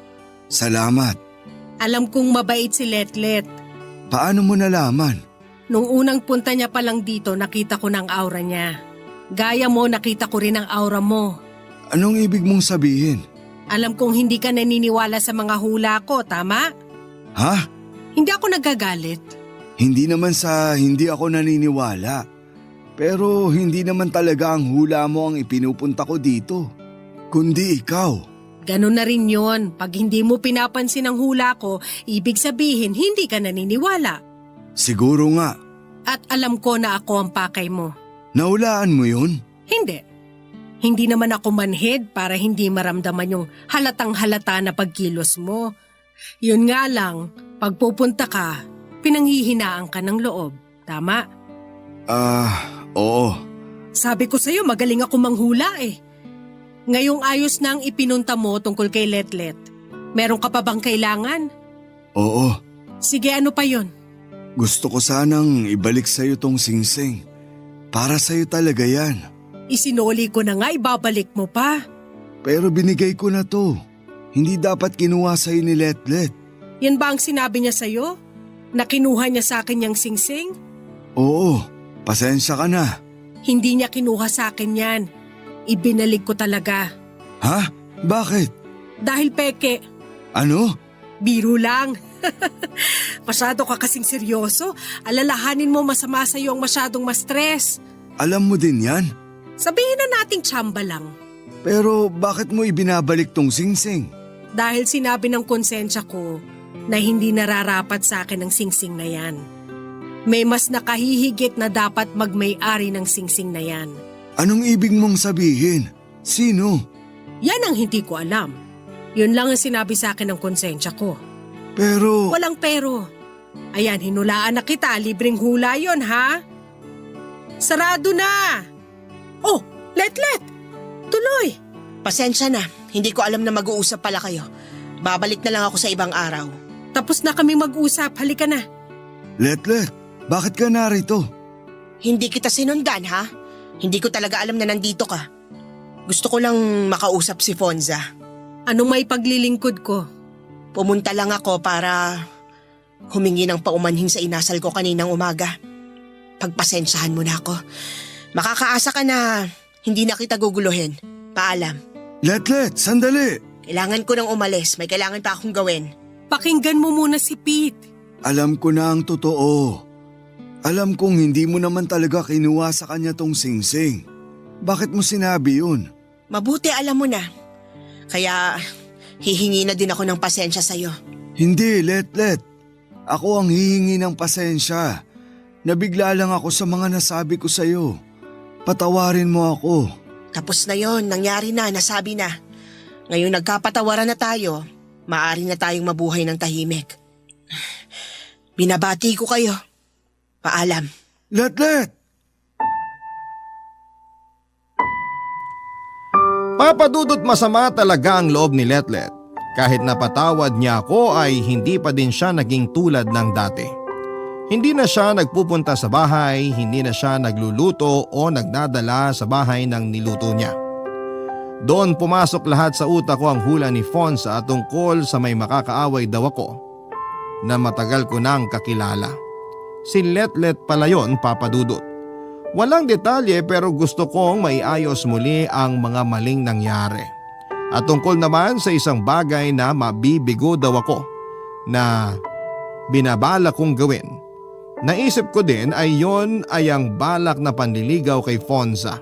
Salamat. Alam kong mabait si Letlet. Paano mo nalaman? Nung unang punta niya pa lang dito, nakita ko ng aura niya. Gaya mo, nakita ko rin ang aura mo. Anong ibig mong sabihin? Alam kong hindi ka naniniwala sa mga hula ko, tama? Ha? Hindi ako nagagalit. Hindi naman sa hindi ako naniniwala. Pero hindi naman talaga ang hula mo ang ipinupunta ko dito. Kundi ikaw. Ganun na rin yon. Pag hindi mo pinapansin ang hula ko, ibig sabihin hindi ka naniniwala. Siguro nga. At alam ko na ako ang pakay mo. Nahulaan mo yun? Hindi. Hindi naman ako manhid para hindi maramdaman yung halatang halata na pagkilos mo. Yun nga lang, pag pupunta ka, pinanghihinaan ka ng loob. Tama? Oo. Sabi ko sa'yo, magaling ako manghula eh. Ngayong ayos na ang ipinunta mo tungkol kay Letlet. Meron ka pa bang kailangan? Oo. Sige, ano pa yon? Gusto ko sanang ibalik sa'yo tong singsing. Para sa'yo talaga yan. Isinuli ko na nga, ibabalik mo pa. Pero binigay ko na to. Hindi dapat kinuha sa'yo ni Letlet. Yan ba ang sinabi niya sa'yo? Na kinuha niya sa akin yung singsing? Oo, pasensya ka na. Hindi niya kinuha sa akin yan. Ibinalik ko talaga. Ha? Bakit? Dahil peke, Ano? biro lang. Masyado ka kasing seryoso. Alalahanin mo masama sa'yo ang masyadong ma-stress. Alam mo din yan? Sabihin na nating tsamba lang. Pero bakit mo ibinabalik tong singsing? Dahil sinabi ng konsensya ko na hindi nararapat sa akin ang singsing na yan. May mas nakahihigit na dapat magmay-ari ng singsing na yan. Anong ibig mong sabihin? Sino? Yan ang hindi ko alam. Yun lang ang sinabi sa akin ng konsensya ko. Pero… Walang pero. Ayan, hinulaan na kita. Libreng hula yon, ha? Sarado na! Oh, Letlet! Tuloy! Pasensya na, hindi ko alam na mag-uusap pala kayo. Babalik na lang ako sa ibang araw. Tapos na kami mag-usap. Halika na. Letlet, bakit ka narito? Hindi kita sinundan, ha? Hindi ko talaga alam na nandito ka. Gusto ko lang makausap si Fonza. Anong may paglilingkod ko? Pumunta lang ako para humingi ng paumanhin sa inasal ko kaninang umaga. Pagpasensyahan mo na ako. Makakaasa ka na hindi na kita guguluhin. Paalam. Letlet, sandali! Kailangan ko nang umalis. May kailangan pa akong gawin. Pakinggan mo muna si Pete. Alam ko na ang totoo. Alam kong hindi mo naman talaga kinuha sa kanya tong singsing. Bakit mo sinabi yun? Mabuti alam mo na. Kaya hihingi na din ako ng pasensya sa'yo. Hindi, Letlet. Ako ang hihingi ng pasensya. Nabigla lang ako sa mga nasabi ko sa'yo. Patawarin mo ako. Tapos na yon, nangyari na, nasabi na. Ngayon nagkapatawaran na tayo, maaari na tayong mabuhay ng tahimik. Binabati ko kayo. Paalam. Letlet! Papadudot masama talaga ang loob ni Letlet. Kahit napatawad niya ako ay hindi pa din siya naging tulad ng dati. Hindi na siya nagpupunta sa bahay, hindi na siya nagluluto o nagdadala sa bahay ng niluto niya. Doon pumasok lahat sa utak ko ang hula ni Fonza tungkol sa may makakaaway daw ako na matagal ko nang kakilala. Si Letlet pala yon, Papadudot. Walang detalye pero gusto kong maiayos muli ang mga maling nangyari. At tungkol naman sa isang bagay na mabibigo daw ako na binabala kong gawin. Naisip ko din ay yon ay ang balak na panliligaw kay Fonza.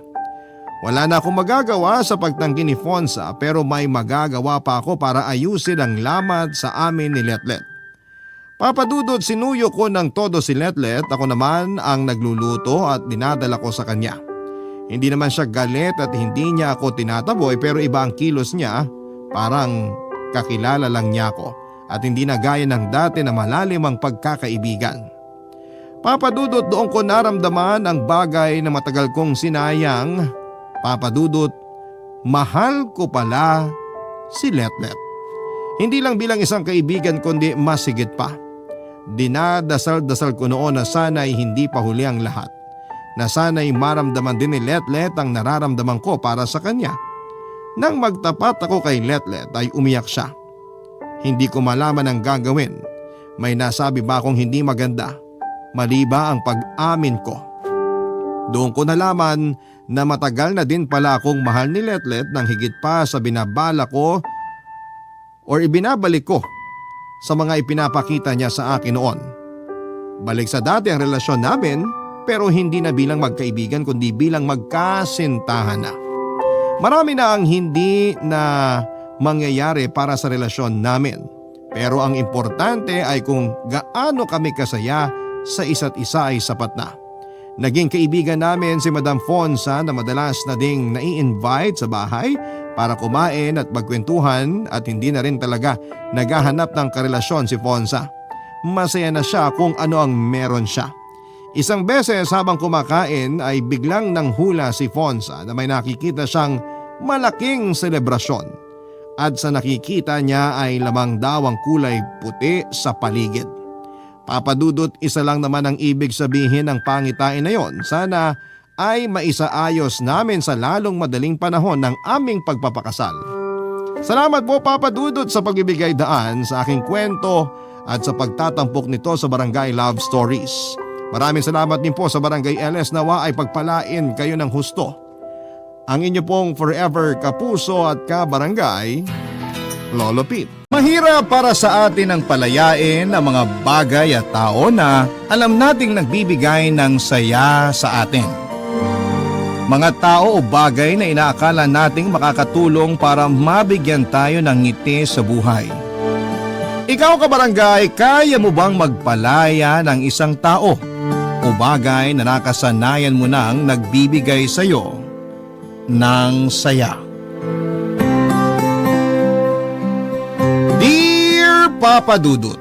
Wala na akong magagawa sa pagtanggi ni Fonza pero may magagawa pa ako para ayusin ang lamat sa amin ni Letlet. Papadudot, sinuyo ko ng todo si Letlet, ako naman ang nagluluto at dinadala ko sa kanya. Hindi naman siya galit at hindi niya ako tinataboy pero iba ang kilos niya, parang kakilala lang niya ako at hindi na gaya ng dati na malalim ang pagkakaibigan. Papadudot, doon ko naramdaman ang bagay na matagal kong sinayang. Papadudot, mahal ko pala si Letlet. Hindi lang bilang isang kaibigan kundi mas higit pa. Dinadasal-dasal ko noon na sana'y hindi pa huli ang lahat. Na sana'y maramdaman din ni Letlet ang nararamdaman ko para sa kanya. Nang magtapat ako kay Letlet ay umiyak siya. Hindi ko malaman ang gagawin. May nasabi ba akong hindi maganda? Mali ba ang pag-amin ko? Doon ko nalaman na matagal na din pala akong mahal ni Letlet ng higit pa sa binabala ko or ibinabalik ko sa mga ipinapakita niya sa akin noon. Balik sa dati ang relasyon namin pero hindi na bilang magkaibigan kundi bilang magkasintahan na. Marami na ang hindi na mangyayari para sa relasyon namin. Pero ang importante ay kung gaano kami kasaya sa isa't isa ay sapat na. Naging kaibigan namin si Madam Fonsa na madalas na ding nai-invite sa bahay para kumain at magkwentuhan at hindi na rin talaga naghahanap ng karelasyon si Fonsa. Masaya na siya kung ano ang meron siya. Isang beses habang kumakain ay biglang nanghula si Fonsa na may nakikita siyang malaking selebrasyon. At sa nakikita niya ay lamang daw ang kulay puti sa paligid. Papadudot, isa lang naman ang ibig sabihin ng pangitain na yon. Sana ay maisaayos namin sa lalong madaling panahon ng aming pagpapakasal. Salamat po Papa Dudut sa pagbibigay daan sa aking kwento at sa pagtatampok nito sa Barangay Love Stories. Maraming salamat din po sa Barangay LS, nawa ay pagpalain kayo ng husto. Ang inyo pong forever kapuso at kabarangay, Lolo Pete. Mahirap para sa atin ang palayain ang mga bagay at tao na alam nating nagbibigay ng saya sa atin. Mga tao o bagay na inaakala nating makakatulong para mabigyan tayo ng ngiti sa buhay. Ikaw kabarangay, kaya mo bang magpalaya ng isang tao o bagay na nakasanayan mo nang nagbibigay sa iyo ng saya? Dear Papa Dudut,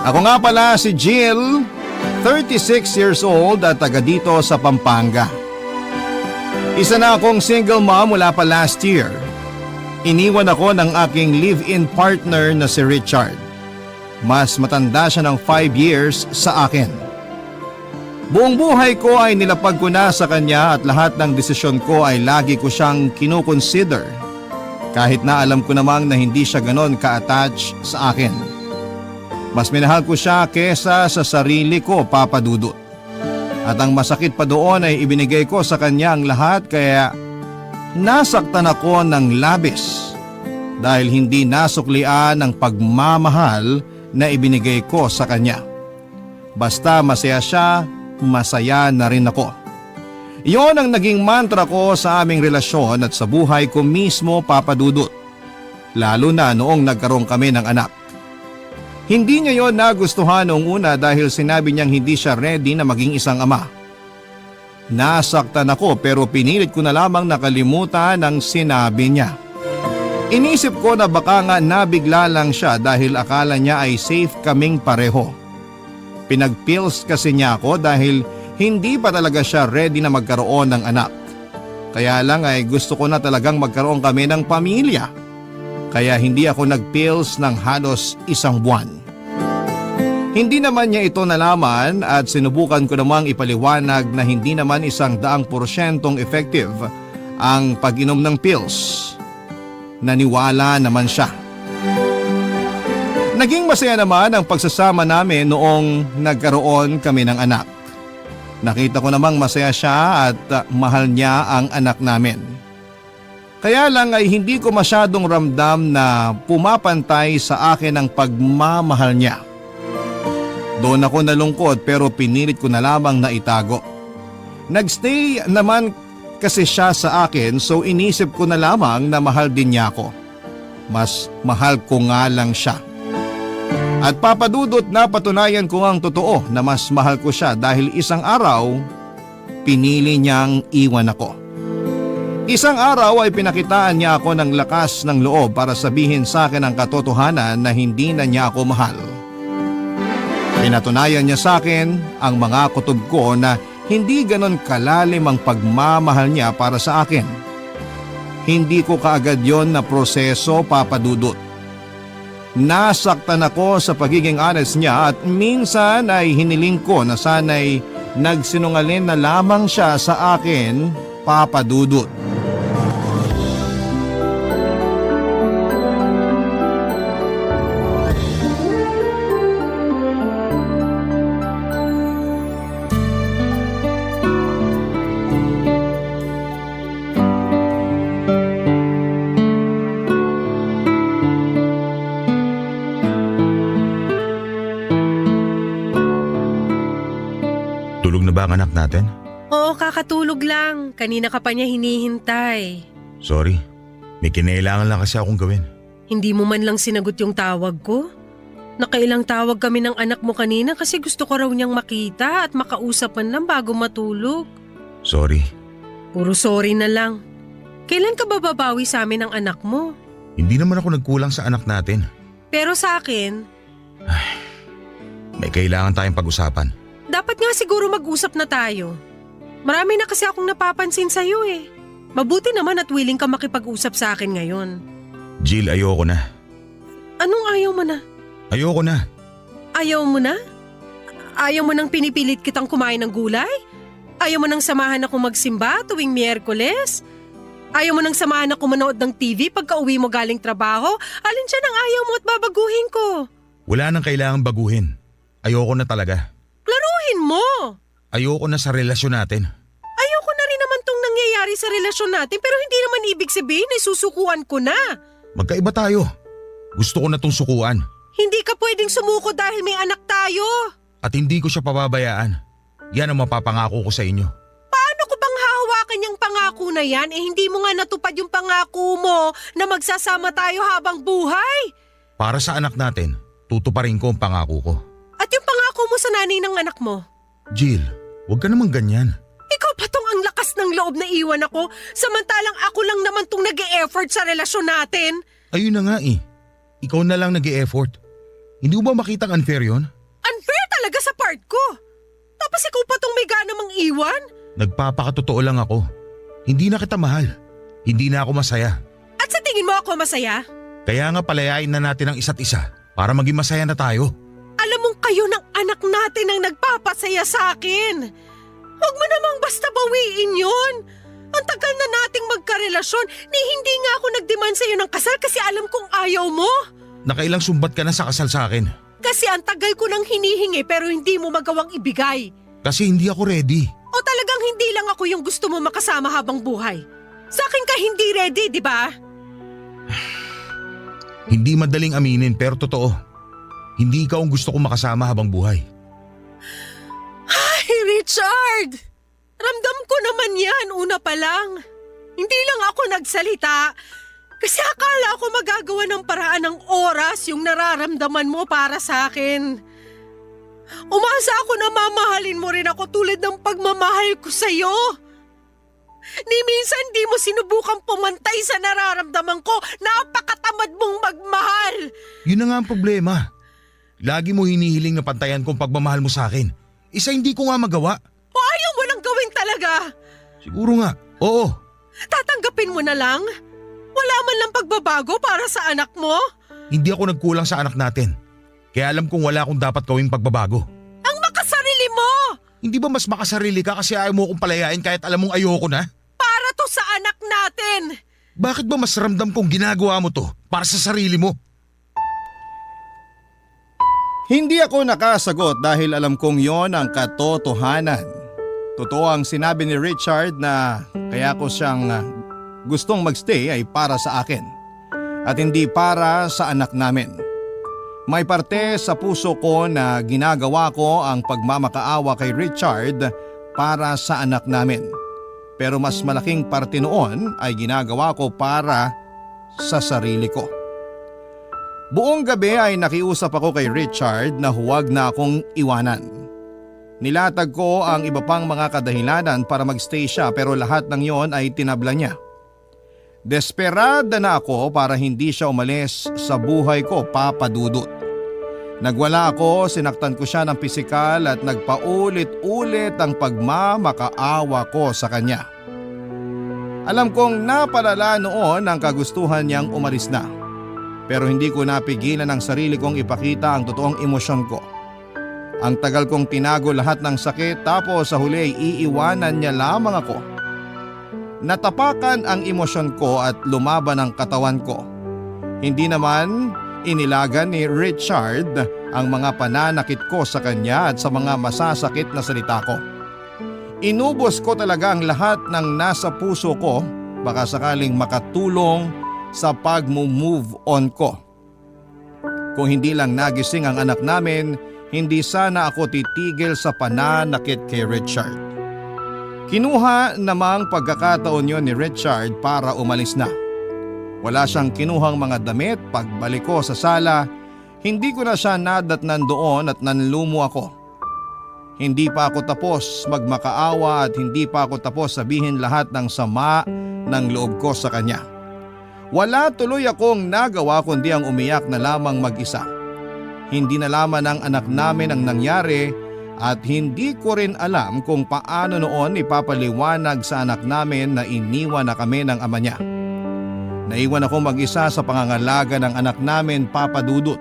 ako nga pala si Jill, 36 years old at taga dito sa Pampanga. Isa na akong single mom mula pa last year. Iniwan ako ng aking live-in partner na si Richard. Mas matanda siya ng 5 years sa akin. Buong buhay ko ay nilapag ko na sa kanya at lahat ng desisyon ko ay lagi ko siyang kinukonsider. Kahit na alam ko namang na hindi siya ganon ka-attach sa akin. Mas minahal ko siya kesa sa sarili ko, Papa Dudut. At ang masakit pa doon ay ibinigay ko sa kanya ang lahat kaya nasaktan ako ng labis dahil hindi nasuklian ang pagmamahal na ibinigay ko sa kanya. Basta masaya siya, masaya na rin ako. Iyon ang naging mantra ko sa aming relasyon at sa buhay ko mismo, Papa Dudut. Lalo na noong nagkaroon kami ng anak. Hindi niya yon nagustuhan noong una dahil sinabi niyang hindi siya ready na maging isang ama. Nasaktan ako pero pinilit ko na lamang nakalimutan ang sinabi niya. Inisip ko na baka nga nabigla lang siya dahil akala niya ay safe kaming pareho. Pinagpills kasi niya ako dahil hindi pa talaga siya ready na magkaroon ng anak. Kaya lang ay gusto ko na talagang magkaroon kami ng pamilya. Kaya hindi ako nagpills ng halos 1 buwan. Hindi naman niya ito nalaman at sinubukan ko namang ipaliwanag na hindi naman 100% effective ang pag-inom ng pills. Naniwala naman siya. Naging masaya naman ang pagsasama namin noong nagkaroon kami ng anak. Nakita ko namang masaya siya at mahal niya ang anak namin. Kaya lang ay hindi ko masyadong ramdam na pumapantay sa akin ang pagmamahal niya. Doon ako nalungkot pero pinilit ko na lamang na itago. Nagstay naman kasi siya sa akin so inisip ko na lamang na mahal din niya ako. Mas mahal ko nga lang siya. At papadudot na patunayan ko ang totoo na mas mahal ko siya dahil isang araw pinili niyang iwan ako. Isang araw ay pinakitaan niya ako ng lakas ng loob para sabihin sa akin ang katotohanan na hindi na niya ako mahal. Pinatunayan niya sa akin ang mga kutob ko na hindi ganon kalalim ang pagmamahal niya para sa akin. Hindi ko kaagad yon na proseso, Papa Dudut. Nasaktan ako sa pagiging honest niya at minsan ay hiniling ko na sana'y nagsinungaling na lamang siya sa akin, Papa Dudut. Tulog na ba ang anak natin? Oo, kakatulog lang. Kanina ka pa niya hinihintay. Sorry, may kinailangan lang kasi akong gawin. Hindi mo man lang sinagot yung tawag ko? Nakailang tawag kami ng anak mo kanina kasi gusto ko raw niyang makita at makausap man lang bago matulog. Sorry, Puro sorry na lang. Kailan ka ba babawi sa amin ng anak mo? hindi naman ako nagkulang sa anak natin. Pero sa akin, May kailangan tayong pag-usapan. dapat nga siguro mag-usap na tayo. Marami na kasi akong napapansin sa'yo eh. Mabuti naman at willing ka makipag-usap sa akin ngayon. Jill, ayoko na. Anong ayaw mo na? Ayoko na. Ayaw mo na? Ayaw mo nang pinipilit kitang kumain ng gulay? Ayaw mo nang samahan ako magsimba tuwing Miyerkules? Ayaw mo nang samahan ako manood ng TV pagka uwi mo galing trabaho? Alin siya nang ayaw mo at babaguhin ko? Wala nang kailangang baguhin. Ayoko na talaga. Klaruhin mo! Ayoko na sa relasyon natin. Ayoko na rin naman tong nangyayari sa relasyon natin pero hindi naman ibig sabihin ay susukuan ko na. Magkaiba tayo. Gusto ko na tong sukuan. Hindi ka pwedeng sumuko dahil may anak tayo. At hindi ko siya pababayaan. Yan ang mapapangako ko sa inyo. Paano ko bang hahawakan yung pangako na yan hindi mo nga natupad yung pangako mo na magsasama tayo habang buhay? Para sa anak natin, tutuparin ko ang pangako ko. At yung pangako mo sa nanay ng anak mo? Jill, huwag ka naman ganyan. Ikaw pa tong ang lakas ng loob na iwan ako samantalang ako lang naman tong nag-e-effort sa relasyon natin. Ayun na nga eh. Ikaw na lang nag-e-effort. Hindi mo ba makitang unfair yun? Unfair talaga sa part ko. Tapos ikaw pa tong may gana mang iwan? Nagpapakatotoo lang ako. Hindi na kita mahal. Hindi na ako masaya. At sa tingin mo ako masaya? Kaya nga palayain na natin ang isa't isa para maging masaya na tayo. Alam mong kayo ng anak natin ang nagpapasaya sa akin. Huwag mo namang basta bawiin yun. Ang tagal na nating magkarelasyon ni hindi nga ako nagdemand sa'yo ng kasal kasi alam kong ayaw mo. Nakailang sumbat ka na sa kasal sa akin. Kasi ang tagal ko nang hinihingi pero hindi mo magawang ibigay. Kasi hindi ako ready. O talagang hindi lang ako yung gusto mo makasama habang buhay. Sa akin ka hindi ready, di ba? Hindi madaling aminin pero totoo. Hindi ikaw ang gusto kong makasama habang buhay. Ay, Richard! Ramdam ko naman yan una pa lang. Hindi lang ako nagsalita. Kasi akala ko magagawa ng paraan ng oras yung nararamdaman mo para sa akin. Umasa ako na mamahalin mo rin ako tulad ng pagmamahal ko sa'yo. Ni minsan di mo sinubukang pumantay sa nararamdaman ko. Napakatamad mong magmahal. Yun na nga ang problema. Lagi mo hinihiling na pantayan kong pagmamahal mo sa akin. Isa hindi ko nga magawa. O ayaw mo lang gawin talaga. Siguro nga, oo. Tatanggapin mo na lang. Wala man lang pagbabago para sa anak mo. Hindi ako nagkulang sa anak natin. Kaya alam kong wala akong dapat gawing pagbabago. Ang makasarili mo. Hindi ba mas makasarili ka kasi ayaw mo akong palayain kahit alam mong ayoko na? Para to sa anak natin. Bakit ba mas ramdam kong ginagawa mo to para sa sarili mo? Hindi ako nakasagot dahil alam kong yon ang katotohanan. Totoo ang sinabi ni Richard na kaya ko siyang gustong magstay ay para sa akin at hindi para sa anak namin. May parte sa puso ko na ginagawa ko ang pagmamakaawa kay Richard para sa anak namin. Pero mas malaking parte noon ay ginagawa ko para sa sarili ko. Buong gabi ay nakiusap ako kay Richard na huwag na akong iwanan. Nilatag ko ang iba pang mga kadahilanan para magstay siya pero lahat ng yon ay tinabla niya. Desperada na ako para hindi siya umalis sa buhay ko, Papa Dudut. Nagwala ako, sinaktan ko siya ng pisikal at nagpaulit-ulit ang pagmamakaawa ko sa kanya. Alam kong napalala noon ang kagustuhan niyang umalis na. Pero hindi ko napigilan ang sarili kong ipakita ang totoong emosyon ko. Ang tagal kong tinago lahat ng sakit tapos sa huli ay iiwanan niya lamang ako. Natapakan ang emosyon ko at lumaban ang katawan ko. Hindi naman inilagan ni Richard ang mga pananakit ko sa kanya at sa mga masasakit na salita ko. Inubos ko talaga ang lahat ng nasa puso ko baka sakaling makatulong sa pag-move on ko. Kung hindi lang nagising ang anak namin, hindi sana ako titigil sa pananakit kay Richard. Kinuha namang pagkakataon yon ni Richard para umalis na. Wala siyang kinuhang mga damit. Pagbalik ko sa sala, hindi ko na siya nadatnan doon at nanlumo ako. Hindi pa ako tapos magmakaawa at hindi pa ako tapos sabihin lahat ng sama ng loob ko sa kanya. Wala tuloy akong nagawa kundi ang umiyak na lamang mag-isa. Hindi nalaman ng anak namin ang nangyari at hindi ko rin alam kung paano noon ipapaliwanag sa anak namin na iniwan na kami ng ama niya. Naiwan ako mag-isa sa pangangalaga ng anak namin, Papa Dudut.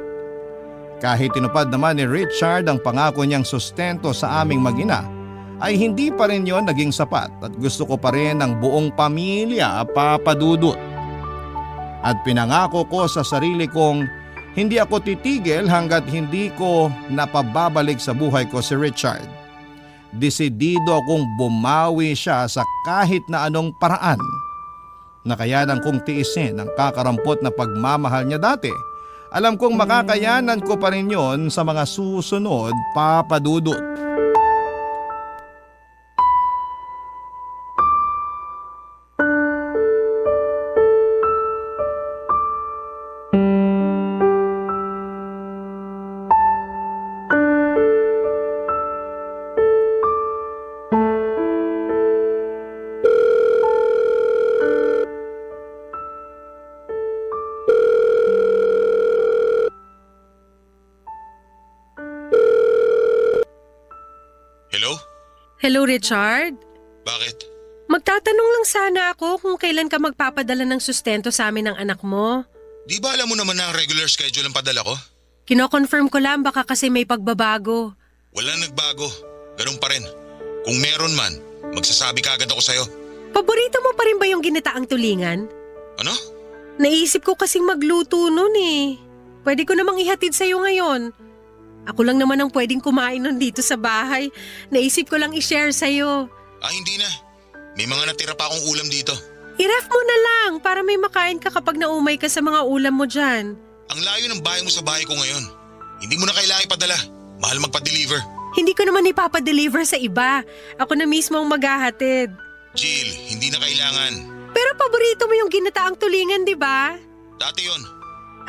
Kahit tinupad naman ni Richard ang pangako niyang sustento sa aming mag-ina, ay hindi pa rin yon naging sapat at gusto ko pa rin ng buong pamilya, Papa Dudut. At pinangako ko sa sarili kong hindi ako titigil hanggat hindi ko napababalik sa buhay ko si Richard. Desidido akong bumawi siya sa kahit na anong paraan. Nakayanan kong tiisin ang kakarampot na pagmamahal niya dati. Alam kong makakayanan ko pa rin yon sa mga susunod, Papa Dudut. Hello? Hello, Richard? Bakit? Magtatanong lang sana ako kung kailan ka magpapadala ng sustento sa amin ng anak mo. Di ba alam mo naman na ang regular schedule ang padala ko? Kino-confirm ko lang baka kasi may pagbabago. Wala nagbago. Ganun pa rin. Kung meron man, magsasabi ka agad ako sa'yo. Paborito mo pa rin ba yung ginataang tulingan? Ano? Naisip ko kasing magluto nun eh. Pwede ko namang ihatid sa'yo ngayon. Ako lang naman ang pwedeng kumain nun dito sa bahay. Naisip ko lang i-share sa'yo. Hindi na. May mga natira pa akong ulam dito. I-ref mo na lang para may makain ka kapag naumay ka sa mga ulam mo dyan. Ang layo ng bahay mo sa bahay ko ngayon. Hindi mo na kailangan ipadala. Mahal magpa-deliver. Hindi ko naman ipapadeliver sa iba. Ako na mismo ang maghahatid. Jill, hindi na kailangan. Pero paborito mo yung ginataang tulingan, di ba? Dati yon.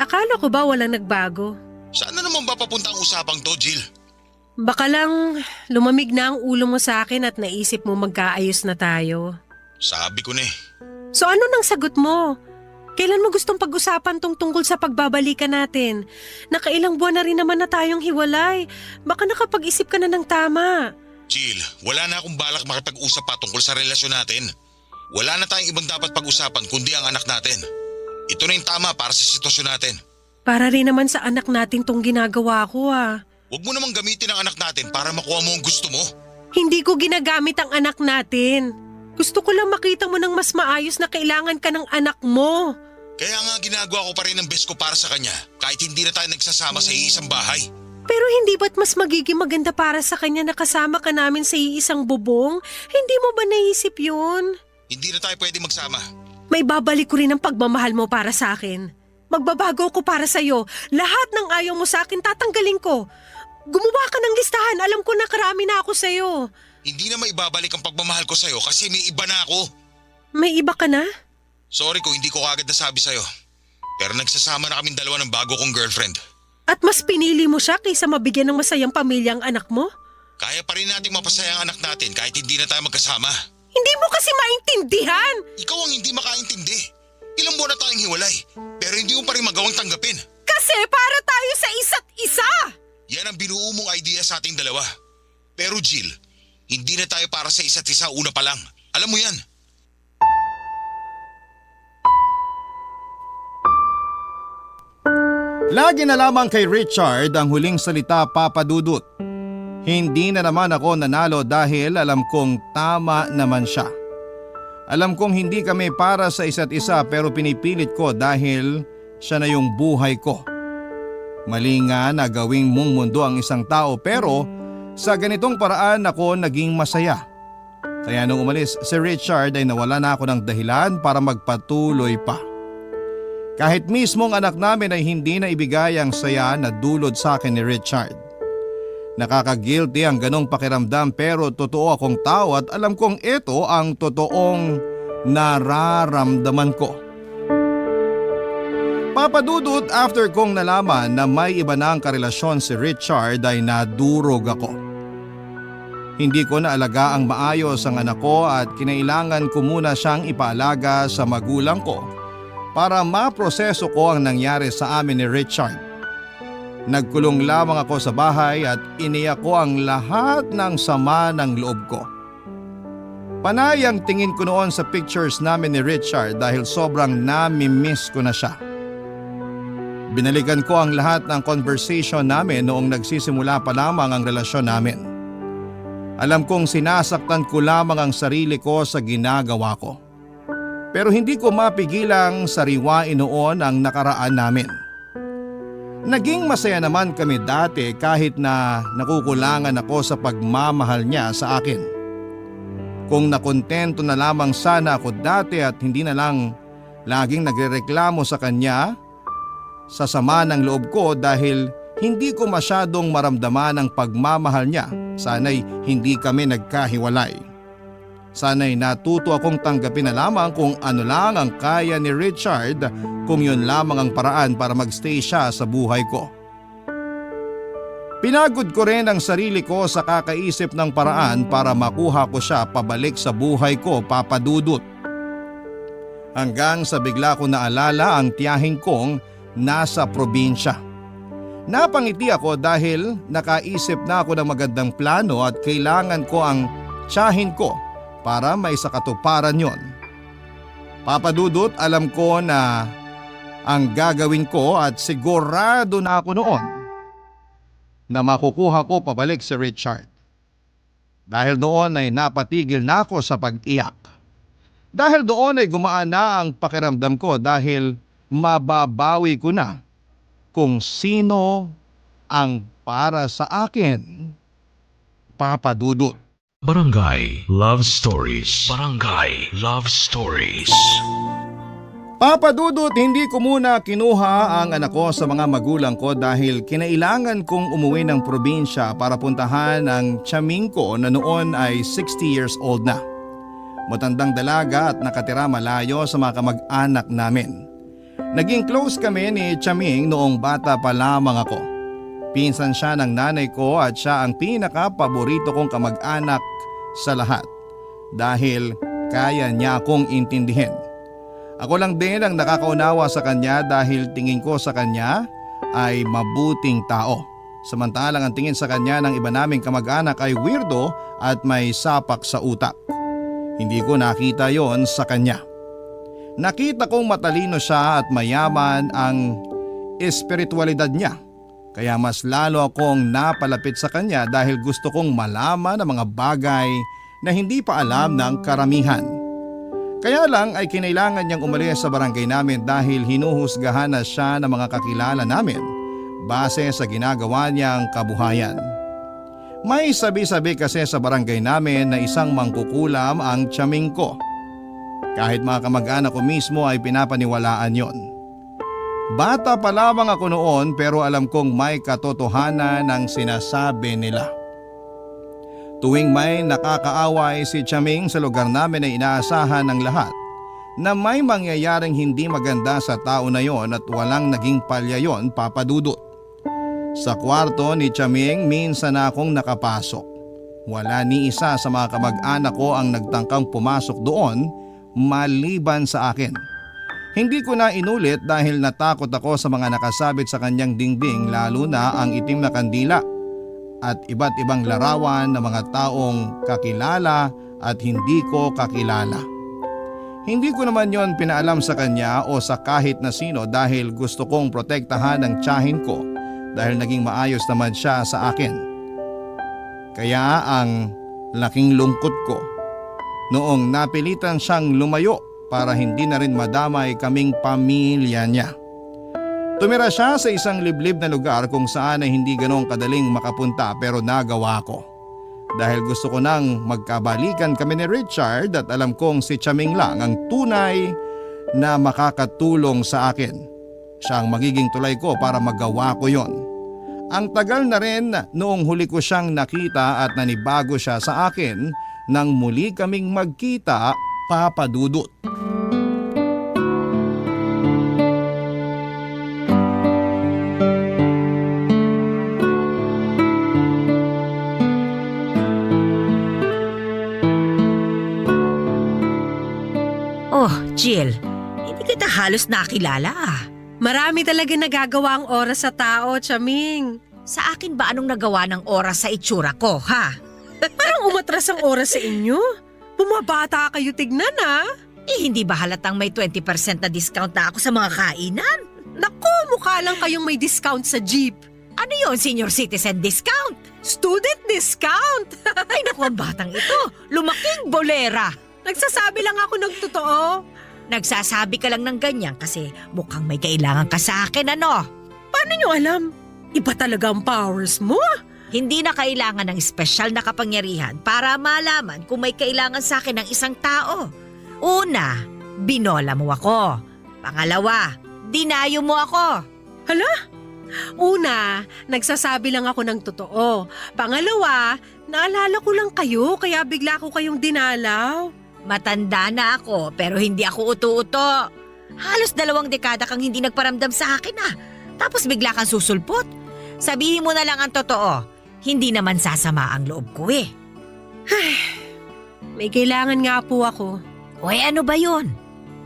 Akala ko ba walang nagbago? Saan na naman ba papunta ang usapang to, Jill? Baka lang lumamig na ang ulo mo sa akin at naisip mo magkaayos na tayo. Sabi ko na eh. So ano nang sagot mo? Kailan mo gustong pag-usapan tong tungkol sa pagbabalikan natin? Nakailang buwan na rin naman na tayong hiwalay. Baka nakapag-isip ka na ng tama. Jill, wala na akong balak makipag-usap pa tungkol sa relasyon natin. Wala na tayong ibang dapat pag-usapan kundi ang anak natin. Ito na yung tama para sa sitwasyon natin. Para rin naman sa anak natin tong ginagawa ko ah. Huwag mo namang gamitin ang anak natin para makuha mo ang gusto mo. Hindi ko ginagamit ang anak natin. Gusto ko lang makita mo ng mas maayos na kailangan ka ng anak mo. Kaya nga ginagawa ko pa rin ang best ko para sa kanya kahit hindi na tayo nagsasama sa iisang bahay. Pero hindi ba't mas magiging maganda para sa kanya na kasama ka namin sa iisang bubong? Hindi mo ba naisip yun? Hindi na tayo pwede magsama. May babalik ko rin ang pagmamahal mo para sa akin. Magbabago ko para sa'yo. Lahat ng ayaw mo sa akin tatanggalin ko. Gumawa ka ng listahan. Alam ko na karami na ako sa'yo. Hindi na maibabalik ang pagmamahal ko sa'yo kasi may iba na ako. May iba ka na? Sorry kung hindi ko kagad nasabi sa'yo. Pero nagsasama na kaming dalawa ng bago kong girlfriend. At mas pinili mo siya kaysa mabigyan ng masayang pamilya ang anak mo? Kaya pa rin nating mapasaya ang anak natin kahit hindi na tayo magkasama. Hindi mo kasi maintindihan! Ikaw ang hindi makaintindi. Ilang buwan na tayong hiwalay, pero hindi mo pa rin magawang tanggapin. Kasi para tayo sa isa't isa! Yan ang binuo mong idea sa ating dalawa. Pero Jill, hindi na tayo para sa isa't isa una pa lang. Alam mo yan. Lagi na lamang kay Richard ang huling salita, Papa Dudut. Hindi na naman ako nanalo dahil alam kong tama naman siya. Alam kong hindi kami para sa isa't isa pero pinipilit ko dahil siya na yung buhay ko. Mali nga na gawing mong mundo ang isang tao pero sa ganitong paraan ako naging masaya. Kaya nung umalis si Richard ay nawala na ako ng dahilan para magpatuloy pa. Kahit mismong anak namin ay hindi na ibigay ang saya na dulot sa akin ni Richard. Nakaka-guilty ang ganong pakiramdam pero totoo akong tao at alam kong ito ang totoong nararamdaman ko. Papadudot, after kong nalaman na may iba na ang karelasyon si Richard ay nadurog ako. Hindi ko naalaga ang maayos ang anak ko at kinailangan ko muna siyang ipaalaga sa magulang ko para maproseso ko ang nangyari sa amin ni Richard. Nagkulong lamang ako sa bahay at iniyak ko ang lahat ng sama ng loob ko. Panay ang tingin ko noon sa pictures namin ni Richard dahil sobrang nami-miss ko na siya. Binalikan ko ang lahat ng conversation namin noong nagsisimula pa lamang ang relasyon namin. Alam kong sinasaktan ko lamang ang sarili ko sa ginagawa ko. Pero hindi ko mapigilang sariwain noon ang nakaraan namin. Naging masaya naman kami dati kahit na nakukulangan ako sa pagmamahal niya sa akin. Kung nakontento na lamang sana ako dati at hindi na lang laging nagrereklamo sa kanya, sa sama ng loob ko dahil hindi ko masyadong maramdaman ang pagmamahal niya, sana'y hindi kami nagkahiwalay. Sana'y natuto akong tanggapin na lamang kung ano lang ang kaya ni Richard kung yun lamang ang paraan para magstay siya sa buhay ko. Pinagod ko rin ang sarili ko sa kakaisip ng paraan para makuha ko siya pabalik sa buhay ko, papadudot. Hanggang sa bigla ko naalala ang tiyahin kong nasa probinsya. Napangiti ako dahil nakaisip na ako ng magandang plano at kailangan ko ang tiyahin ko para may sakatuparan yon. Papadudot, alam ko na ang gagawin ko at sigurado na ako noon na makukuha ko pabalik si Richard. Dahil noon ay napatigil na ako sa pag-iyak. Dahil doon ay gumaan na ang pakiramdam ko dahil mababawi ko na kung sino ang para sa akin. Papadudot. Barangay Love Stories. Barangay Love Stories. Papadudot, hindi ko muna kinuha ang anak ko sa mga magulang ko dahil kinailangan kong umuwi ng probinsya para puntahan ang tiyaming ko na noon ay 60 years old na. Matandang dalaga at nakatira malayo sa mga kamag-anak namin. Naging close kami ni Tiyaming noong bata pa lamang ako. Pinsan siya ng nanay ko at siya ang pinaka-paborito kong kamag-anak sa lahat dahil kaya niya akong intindihin. Ako lang din ang nakakaunawa sa kanya dahil tingin ko sa kanya ay mabuting tao. Samantalang ang tingin sa kanya ng iba naming kamag-anak ay weirdo at may sapak sa utak. Hindi ko nakita yon sa kanya. Nakita kong matalino siya at mayaman ang espiritualidad niya. Kaya mas lalo akong napalapit sa kanya dahil gusto kong malaman ang mga bagay na hindi pa alam ng karamihan. Kaya lang ay kinailangan niyang umalis sa barangay namin dahil hinuhusgahan na siya ng mga kakilala namin base sa ginagawa niyang kabuhayan. May sabi-sabi kasi sa barangay namin na isang mangkukulam ang tiyaming ko. Kahit mga kamag-anak ko mismo ay pinapaniwalaan yon. Bata pa lamang ako noon pero alam kong may katotohanan ng sinasabi nila. Tuwing may nakakaaway si Tiyaming sa lugar namin ay inaasahan ng lahat na may mangyayaring hindi maganda sa tao na yon at walang naging palya yon, papadudot. Sa kwarto ni Tiyaming minsan akong nakapasok. Wala ni isa sa mga kamag-anak ko ang nagtangkang pumasok doon maliban sa akin. Hindi ko na inulit dahil natakot ako sa mga nakasabit sa kanyang dingding lalo na ang itim na kandila at iba't ibang larawan ng mga taong kakilala at hindi ko kakilala. Hindi ko naman yon pinaalam sa kanya o sa kahit na sino dahil gusto kong protektahan ang tiyahin ko dahil naging maayos naman siya sa akin. Kaya ang laking lungkot ko noong napilitan siyang lumayo para hindi na rin madamay kaming pamilya niya. Tumira siya sa isang liblib na lugar kung saan ay hindi ganong kadaling makapunta pero nagawa ko. Dahil gusto ko nang magkabalikan kami ni Richard at alam kong si Tiyaming lang ang tunay na makakatulong sa akin. Siya ang magiging tulay ko para magawa ko yon. Ang tagal na rin noong huli ko siyang nakita at nanibago siya sa akin nang muli kaming magkita, Papa Dudut. Oh, Jill, hindi kita halos nakilala ah. Marami talaga nagagawa ang oras sa tao, Chaming. Sa akin ba anong nagawa ng oras sa itsura ko, ha? Parang umatras ang oras sa inyo. Bumabata kayo tignan, ha? Eh, hindi ba halatang may 20% na discount na ako sa mga kainan? Naku, mukha lang kayong may discount sa jeep. Ano yon, senior citizen discount? Student discount! Ay naku, ang batang ito. Lumaking bolera. Nagsasabi lang ako ng totoo. Nagsasabi ka lang ng ganyan kasi mukhang may kailangan ka sa akin, ano? Paano nyo alam? Iba talaga ang powers mo. Hindi na kailangan ng espesyal na kapangyarihan para malaman kung may kailangan sa akin ng isang tao. Una, binola mo ako. Pangalawa, dinayo mo ako. Hala? Una, nagsasabi lang ako ng totoo. Pangalawa, naalala ko lang kayo kaya bigla ko kayong dinalaw. Matanda na ako pero hindi ako uto-uto. Halos 2 dekada kang hindi nagparamdam sa akin ah. Tapos bigla kang susulpot. Sabihin mo na lang ang totoo. Hindi naman sasama ang loob ko eh. May kailangan nga po ako. Oy, ano ba yun?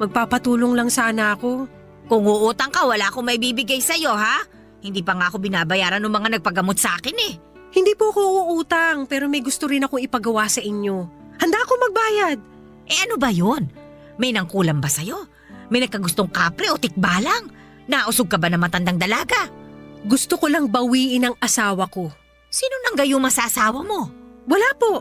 Magpapatulong lang sana ako. Kung uutang ka, wala akong may bibigay sa'yo ha? Hindi pa nga ako binabayaran ng mga nagpagamot sa akin eh. Hindi po ako uutang pero may gusto rin akong ipagawa sa inyo. Handa ako magbayad. Eh ano ba yun? May nangkulam ba sa'yo? May nagkagustong kapre o tikbalang? Nausog ka ba na matandang dalaga? Gusto ko lang bawiin ang asawa ko. Sino nang gayuma sa asawa mo? Wala po.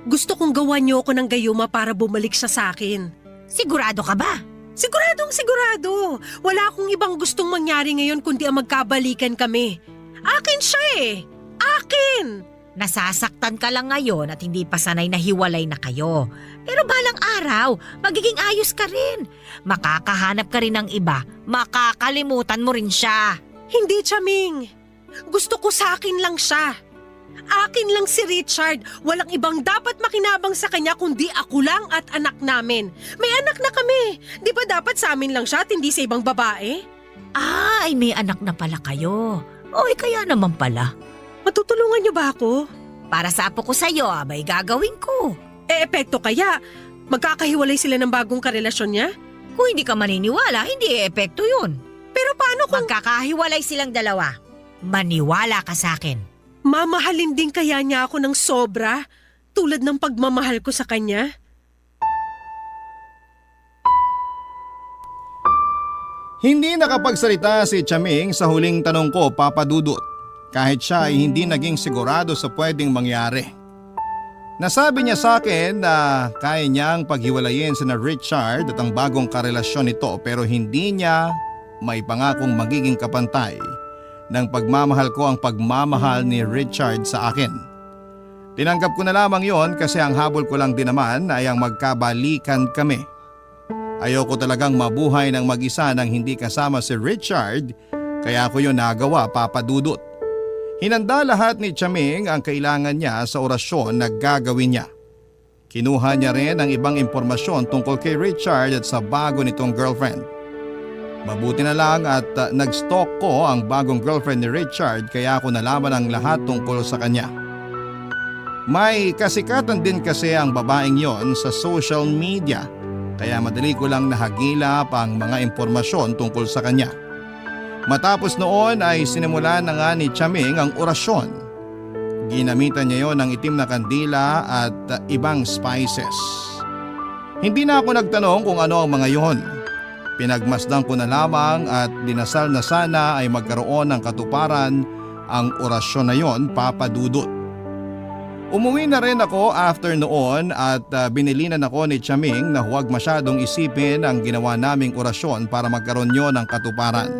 Gusto kong gawan niyo ako ng gayuma para bumalik siya sa akin. Sigurado ka ba? Siguradong sigurado. Wala akong ibang gustong mangyari ngayon kundi ang magkabalikan kami. Akin siya eh. Akin! Nasasaktan ka lang ngayon at hindi pa sanay na hiwalay na kayo. Pero balang araw, magiging ayos ka rin. Makakahanap ka rin ng iba, makakalimutan mo rin siya. Hindi, Chaming. Gusto ko sa akin lang siya. Akin lang si Richard. Walang ibang dapat makinabang sa kanya kundi ako lang at anak namin. May anak na kami. Di ba dapat sa amin lang siya at hindi sa ibang babae? Ay, may anak na pala kayo. Oy, kaya naman pala. Matutulungan niyo ba ako? Para sa apo ko sa'yo, abay gagawin ko. Epekto kaya? Magkakahiwalay sila ng bagong karelasyon niya? Kung hindi ka maniniwala, hindi epekto yun. Pero paano kung Magkakahiwalay silang dalawa. Maniwala ka sa akin. mamahalin din kaya niya ako ng sobra tulad ng pagmamahal ko sa kanya? Hindi nakapagsalita si Chaming sa huling tanong ko, Papa Dudut, kahit siya ay hindi naging sigurado sa pwedeng mangyari. Nasabi niya sa akin na kaya niyang paghiwalayin sina Richard at ang bagong karelasyon nito pero hindi niya may pangakong magiging kapantay ng pagmamahal ko ang pagmamahal ni Richard sa akin. Tinanggap ko na lamang yon kasi ang habol ko lang din naman ay ang magkabalikan kami. Ayoko talagang mabuhay ng mag-isa nang hindi kasama si Richard kaya ako yun nagawa, Papa Dudut. Hinanda lahat ni Chaming ang kailangan niya sa orasyon na gagawin niya. Kinuha niya rin ang ibang impormasyon tungkol kay Richard at sa bago nitong girlfriend. Mabuti na lang at nag-stalk ko ang bagong girlfriend ni Richard kaya ako nalaman ang lahat tungkol sa kanya. May kasikatan din kasi ang babaeng yon sa social media kaya madali ko lang nahagilap ang mga impormasyon tungkol sa kanya. Matapos noon ay sinimulan na nga ni Chaming ang orasyon. Ginamitan niya yon ng itim na kandila at ibang spices. Hindi na ako nagtanong kung ano ang mga yon. Pinagmasdan ko na lamang at dinasal na sana ay magkaroon ng katuparan ang orasyon na yon, Papa Dudut. Umuwi na rin ako after noon at binilinan ako ni Chaming na huwag masyadong isipin ang ginawa naming orasyon para magkaroon yon ng katuparan.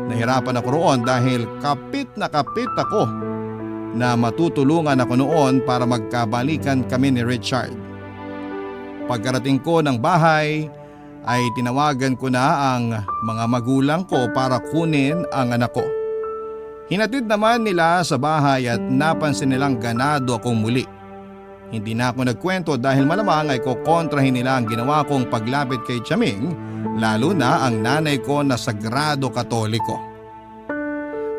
Nahirapan ako roon dahil kapit ako na matutulungan ako noon para magkabalikan kami ni Richard. Pagkarating ko ng bahay ay tinawagan ko na ang mga magulang ko para kunin ang anak ko. Hinatid naman nila sa bahay at napansin nilang ganado akong muli. Hindi na ako nagkwento dahil malamang ay kukontrahin nila ang ginawa kong paglapit kay Chaming, lalo na ang nanay ko na sagrado katoliko.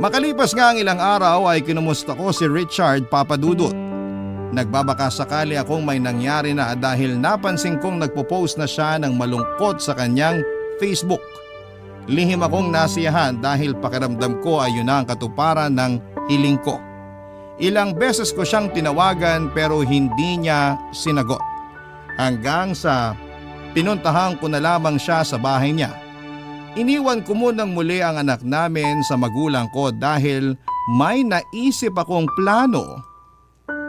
Makalipas nga ang ilang araw ay kinumusta ko si Richard Papadudut. Nagbabaka sakali akong may nangyari na dahil napansin kong nagpo-post na siya ng malungkot sa kanyang Facebook. Lihim akong nasiyahan dahil pakiramdam ko ay yun na ang katuparan ng hiling ko. Ilang beses ko siyang tinawagan pero hindi niya sinagot. Hanggang sa pinuntahan ko na lamang siya sa bahay niya. Iniwan ko munang muli ang anak namin sa magulang ko dahil may naisip akong plano.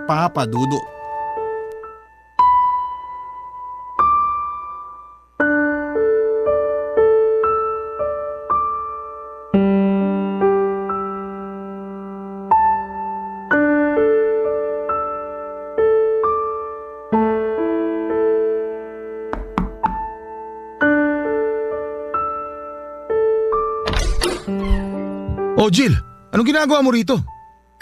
Papa Dudut. Oh Jill, anong ginagawa mo rito?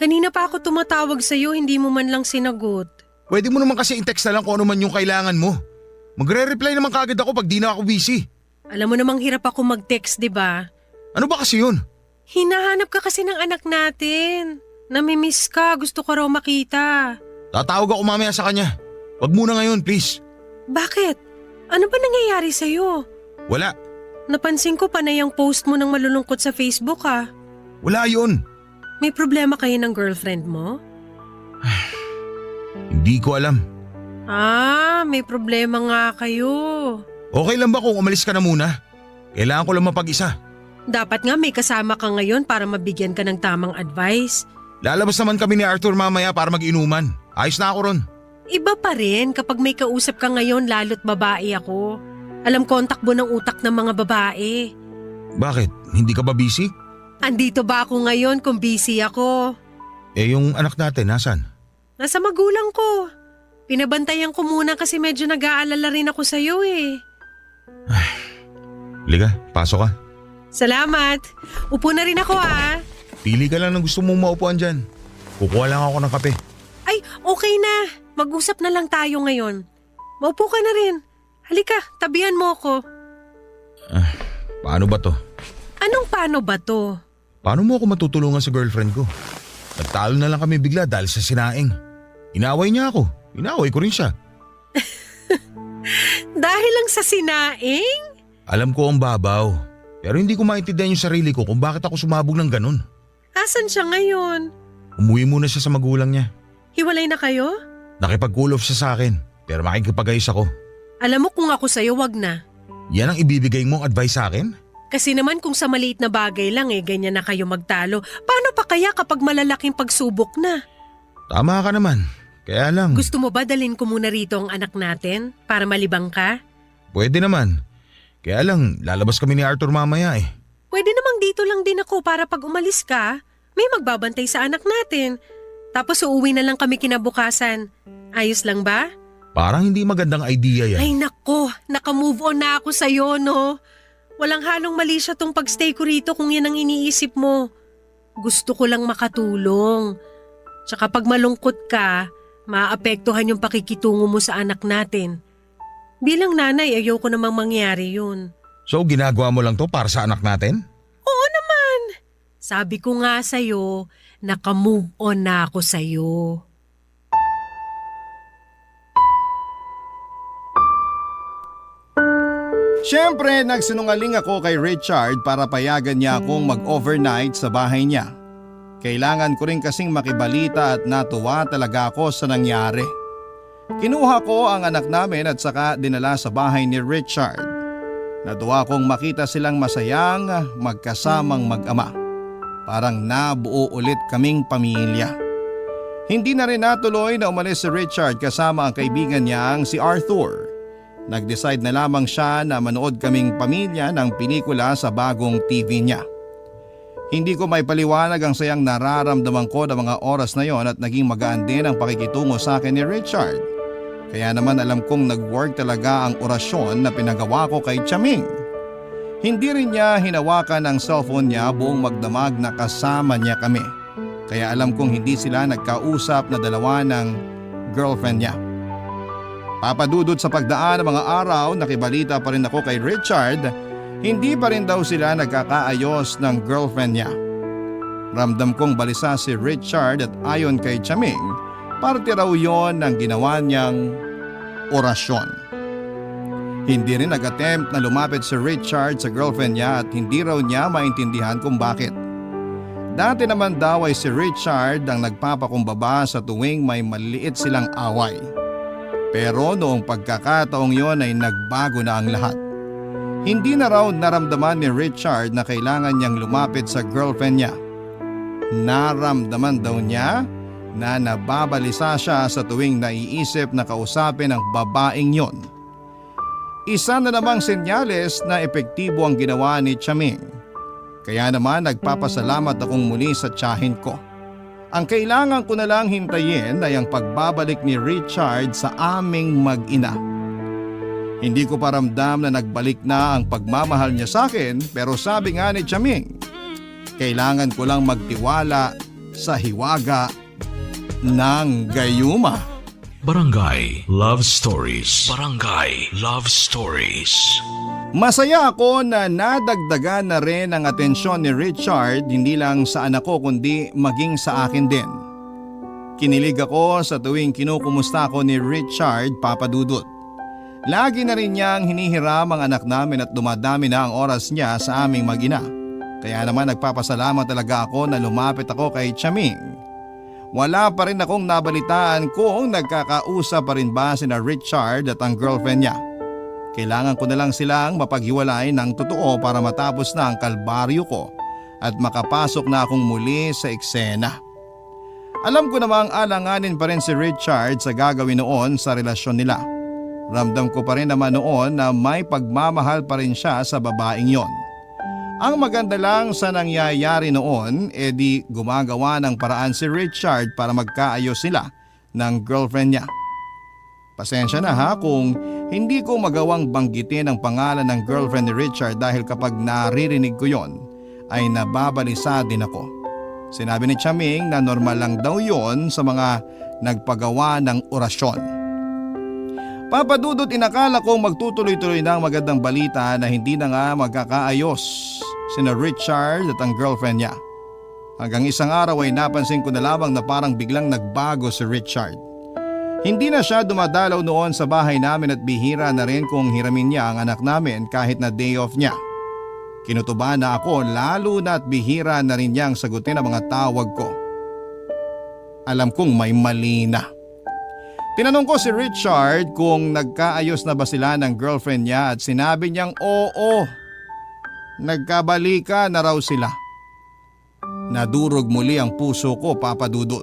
Kanina pa ako tumatawag sa'yo, hindi mo man lang sinagot. Pwede mo naman kasi i-text na lang kung ano man yung kailangan mo. Magre-reply naman kagad ako pag di na ako busy. Alam mo namang hirap ako mag-text, di ba? Ano ba kasi yun? Hinahanap ka kasi ng anak natin. Namimiss ka, gusto ko raw makita. Tatawag ako mamaya sa kanya. Wag muna ngayon, please. Bakit? Ano ba nangyayari sa'yo? Wala. Napansin ko panay ang post mo ng malulungkot sa Facebook ah. Wala yun. May problema kayo ng girlfriend mo? Hindi ko alam. May problema nga kayo. Okay lang ba kung umalis ka na muna? Kailangan ko lang mapag-isa. Dapat nga may kasama ka ngayon para mabigyan ka ng tamang advice. Lalabas naman kami ni Arthur mamaya para mag-inuman. Ayos na ako ron. Iba pa rin kapag may kausap ka ngayon lalo't babae ako. Alam ko ang takbo ng utak ng mga babae. Bakit? Hindi ka ba busy? Andito ba ako ngayon kung busy ako? Yung anak natin, nasan? Nasa magulang ko. Pinabantayan ko muna kasi medyo nag-aalala rin ako sa'yo eh. Liga, pasok ka. Salamat. Upo na rin ako ah. Pili ka lang ng gusto mong maupuan dyan. Kukuha lang ako ng kape. Ay, okay na. Mag-usap na lang tayo ngayon. Maupo ka na rin. Halika, tabihan mo ako. Paano ba to? Anong paano ba to? Paano mo ako matutulungan sa girlfriend ko? Nagtalo na lang kami bigla dahil sa sinaing. Inaway niya ako. Inaway ko rin siya. Dahil lang sa sinaing? Alam ko ang babaw. Pero hindi ko maintindihan yung sarili ko kung bakit ako sumabog ng ganun. Asan siya ngayon? Umuwi muna siya sa magulang niya. Hiwalay na kayo? Nakipag-cool off siya sa akin. Pero makikipag-ayos ako. Alam mo kung ako sa'yo, wag na. Yan ang ibibigay mong advice sa akin? Kasi naman kung sa maliit na bagay lang ganyan na kayo magtalo. Paano pa kaya kapag malalaking pagsubok na? Tama ka naman. Kaya lang. Gusto mo ba dalhin ko muna rito ang anak natin para malibang ka? Pwede naman. Kaya lang, lalabas kami ni Arthur mamaya eh. Pwede namang dito lang din ako para pag umalis ka, may magbabantay sa anak natin. Tapos uuwi na lang kami kinabukasan. Ayos lang ba? Parang hindi magandang idea yan. Ay nako, naka-move on na ako sa'yo no. Walang halong mali siya tong pagstay ko rito kung yan ang iniisip mo. Gusto ko lang makatulong. Tsaka pag malungkot ka, maapektuhan yung pakikitungo mo sa anak natin. Bilang nanay, ayoko namang mangyari yun. So ginagawa mo lang to para sa anak natin? Oo naman. Sabi ko nga sa'yo, naka-move on na ako sa'yo. Siyempre, nagsinungaling ako kay Richard para payagan niya akong mag-overnight sa bahay niya. Kailangan ko rin kasing makibalita at natuwa talaga ako sa nangyari. Kinuha ko ang anak namin at saka dinala sa bahay ni Richard. Natuwa kong makita silang masayang magkasamang mag-ama. Parang nabuo ulit kaming pamilya. Hindi na rin natuloy na umalis si Richard kasama ang kaibigan niyang si Arthur. Nag-decide na lamang siya na manood kaming pamilya ng pelikula sa bagong TV niya. Hindi ko may paliwanag ang sayang nararamdaman ko ng mga oras na yon at naging magaan din ang pakikitungo sa akin ni Richard. Kaya naman alam kong nag-work talaga ang orasyon na pinagawa ko kay Chaming. Hindi rin niya hinawakan ang cellphone niya buong magdamag na kasama niya kami. Kaya alam kong hindi sila nagkausap na dalawa ng girlfriend niya. Papadudod sa pagdaan ng mga araw, nakibalita pa rin ako kay Richard, hindi pa rin daw sila nagkakaayos ng girlfriend niya. Ramdam kong balisa si Richard at ayon kay Chaming, parte raw yon ng ginawa niyang orasyon. Hindi rin nag-attempt na lumapit si Richard sa girlfriend niya at hindi raw niya maintindihan kung bakit. Dati naman daw ay si Richard ang nagpapakumbaba sa tuwing may maliit silang away. Pero noong pagkakataong yon ay nagbago na ang lahat. Hindi na raw naramdaman ni Richard na kailangan niyang lumapit sa girlfriend niya. Naramdaman daw niya na nababalisa siya sa tuwing naiisip na kausapin ang babaeng yon. Isa na namang senyales na epektibo ang ginawa ni Chaming. Kaya naman nagpapasalamat akong muli sa tiyahin ko. Ang kailangan ko na lang hintayin ay ang pagbabalik ni Richard sa aming mag-ina. Hindi ko pa ramdam na nagbalik na ang pagmamahal niya sa akin, pero sabi nga ni Chaming, kailangan ko lang magtiwala sa hiwaga ng gayuma. Barangay Love Stories. Barangay Love Stories. Masaya ako na nadagdagan na rin ang atensyon ni Richard hindi lang sa anak ko kundi maging sa akin din. Kinilig ako sa tuwing kinukumusta ko ni Richard, Papa Dudut. Lagi na rin niyang hinihiram ang anak namin at dumadami na ang oras niya sa aming mag-ina. Kaya naman nagpapasalamat talaga ako na lumapit ako kay Chaming. Wala pa rin akong nabalitaan kung nagkakausap pa rin ba sina Richard at ang girlfriend niya. Kailangan ko na lang silang mapaghiwalay ng totoo para matapos na ang kalbaryo ko at makapasok na akong muli sa eksena. Alam ko namang alanganin pa rin si Richard sa gagawin noon sa relasyon nila. Ramdam ko pa rin naman noon na may pagmamahal pa rin siya sa babaeng yon. Ang maganda lang sa nangyayari noon, di gumagawa ng paraan si Richard para magkaayos sila ng girlfriend niya. Pasensya na ha kung hindi ko magawang banggitin ang pangalan ng girlfriend ni Richard dahil kapag naririnig ko yon ay nababalisa din ako. Sinabi ni Chaming na normal lang daw yon sa mga nagpagawa ng orasyon. Papadudot, inakala kong magtutuloy-tuloy na ang magandang balita na hindi na nga magkakaayos sina Richard at ang girlfriend niya. Hanggang isang araw ay napansin ko na lamang na parang biglang nagbago si Richard. Hindi na siya dumadalaw noon sa bahay namin at bihira na rin kung hiramin niya ang anak namin kahit na day off niya. Kinutuba na ako lalo na at bihira na rin niyang sagutin ang mga tawag ko. Alam kong may mali na. Tinanong ko si Richard kung nagkaayos na ba sila ng girlfriend niya at sinabi niyang oo. Nagkabalika na raw sila. Nadurog muli ang puso ko, Papa Dudut.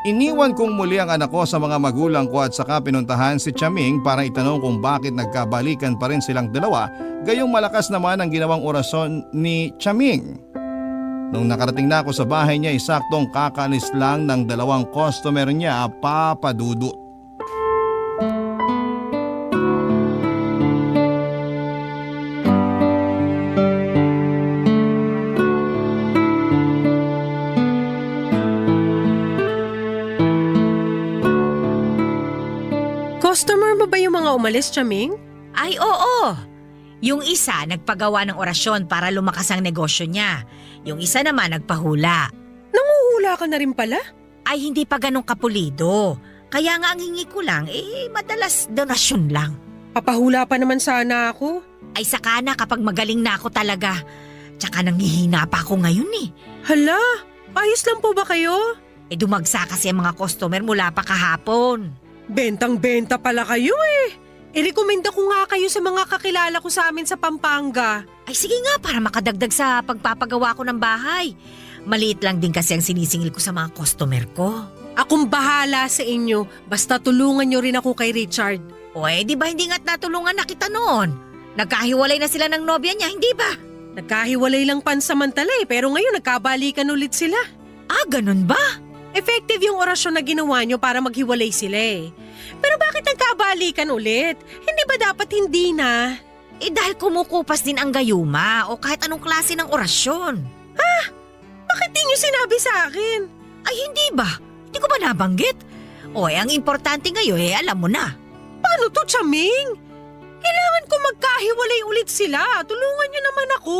Iniwan kong muli ang anak ko sa mga magulang ko at saka pinuntahan si Chaming para itanong kung bakit nagkabalikan pa rin silang dalawa, gayong malakas naman ang ginawang orasyon ni Chaming. Nung nakarating na ako sa bahay niya, saktong kakalis lang ng dalawang customer niya, Papa Dudut. Customer mo ba yung mga umalis, Chaming? Ay oo. Yung isa nagpagawa ng orasyon para lumakas ang negosyo niya. Yung isa naman nagpahula. Nanguhula ka na rin pala? Ay hindi pa ganun kapulido. Kaya nga ang hingi ko lang, madalas donasyon lang. Papahula pa naman sana ako. Ay saka na kapag magaling na ako talaga. Tsaka nanghihina pa ako ngayon eh. Hala, ayos lang po ba kayo? Dumagsa kasi ang mga customer mula pa kahapon. Bentang-benta pala kayo eh. Irekomenda ko nga kayo sa mga kakilala ko sa amin sa Pampanga. Ay sige nga para makadagdag sa pagpapagawa ko ng bahay. Maliit lang din kasi ang sinisingil ko sa mga customer ko. Akong bahala sa inyo, basta tulungan nyo rin ako kay Richard. O di ba hindi nga't natulungan na kita noon? Nagkahiwalay na sila ng nobya niya, hindi ba? Nagkahiwalay lang pansamantala pero ngayon nagkabalikan ulit sila. Ah, ganun ba? Effective yung orasyon na ginawa nyo para maghiwalay sila eh. Pero bakit nagkabalikan ulit? Hindi ba dapat hindi na? Dahil kumukupas din ang gayuma o kahit anong klase ng orasyon. Bakit di niyo sinabi sa akin? Ay hindi ba? Hindi ko ba nabanggit? Ang importante ngayon alam mo na. Paano to, Chaming? Kailangan ko magkahiwalay ulit sila. Tulungan niyo naman ako.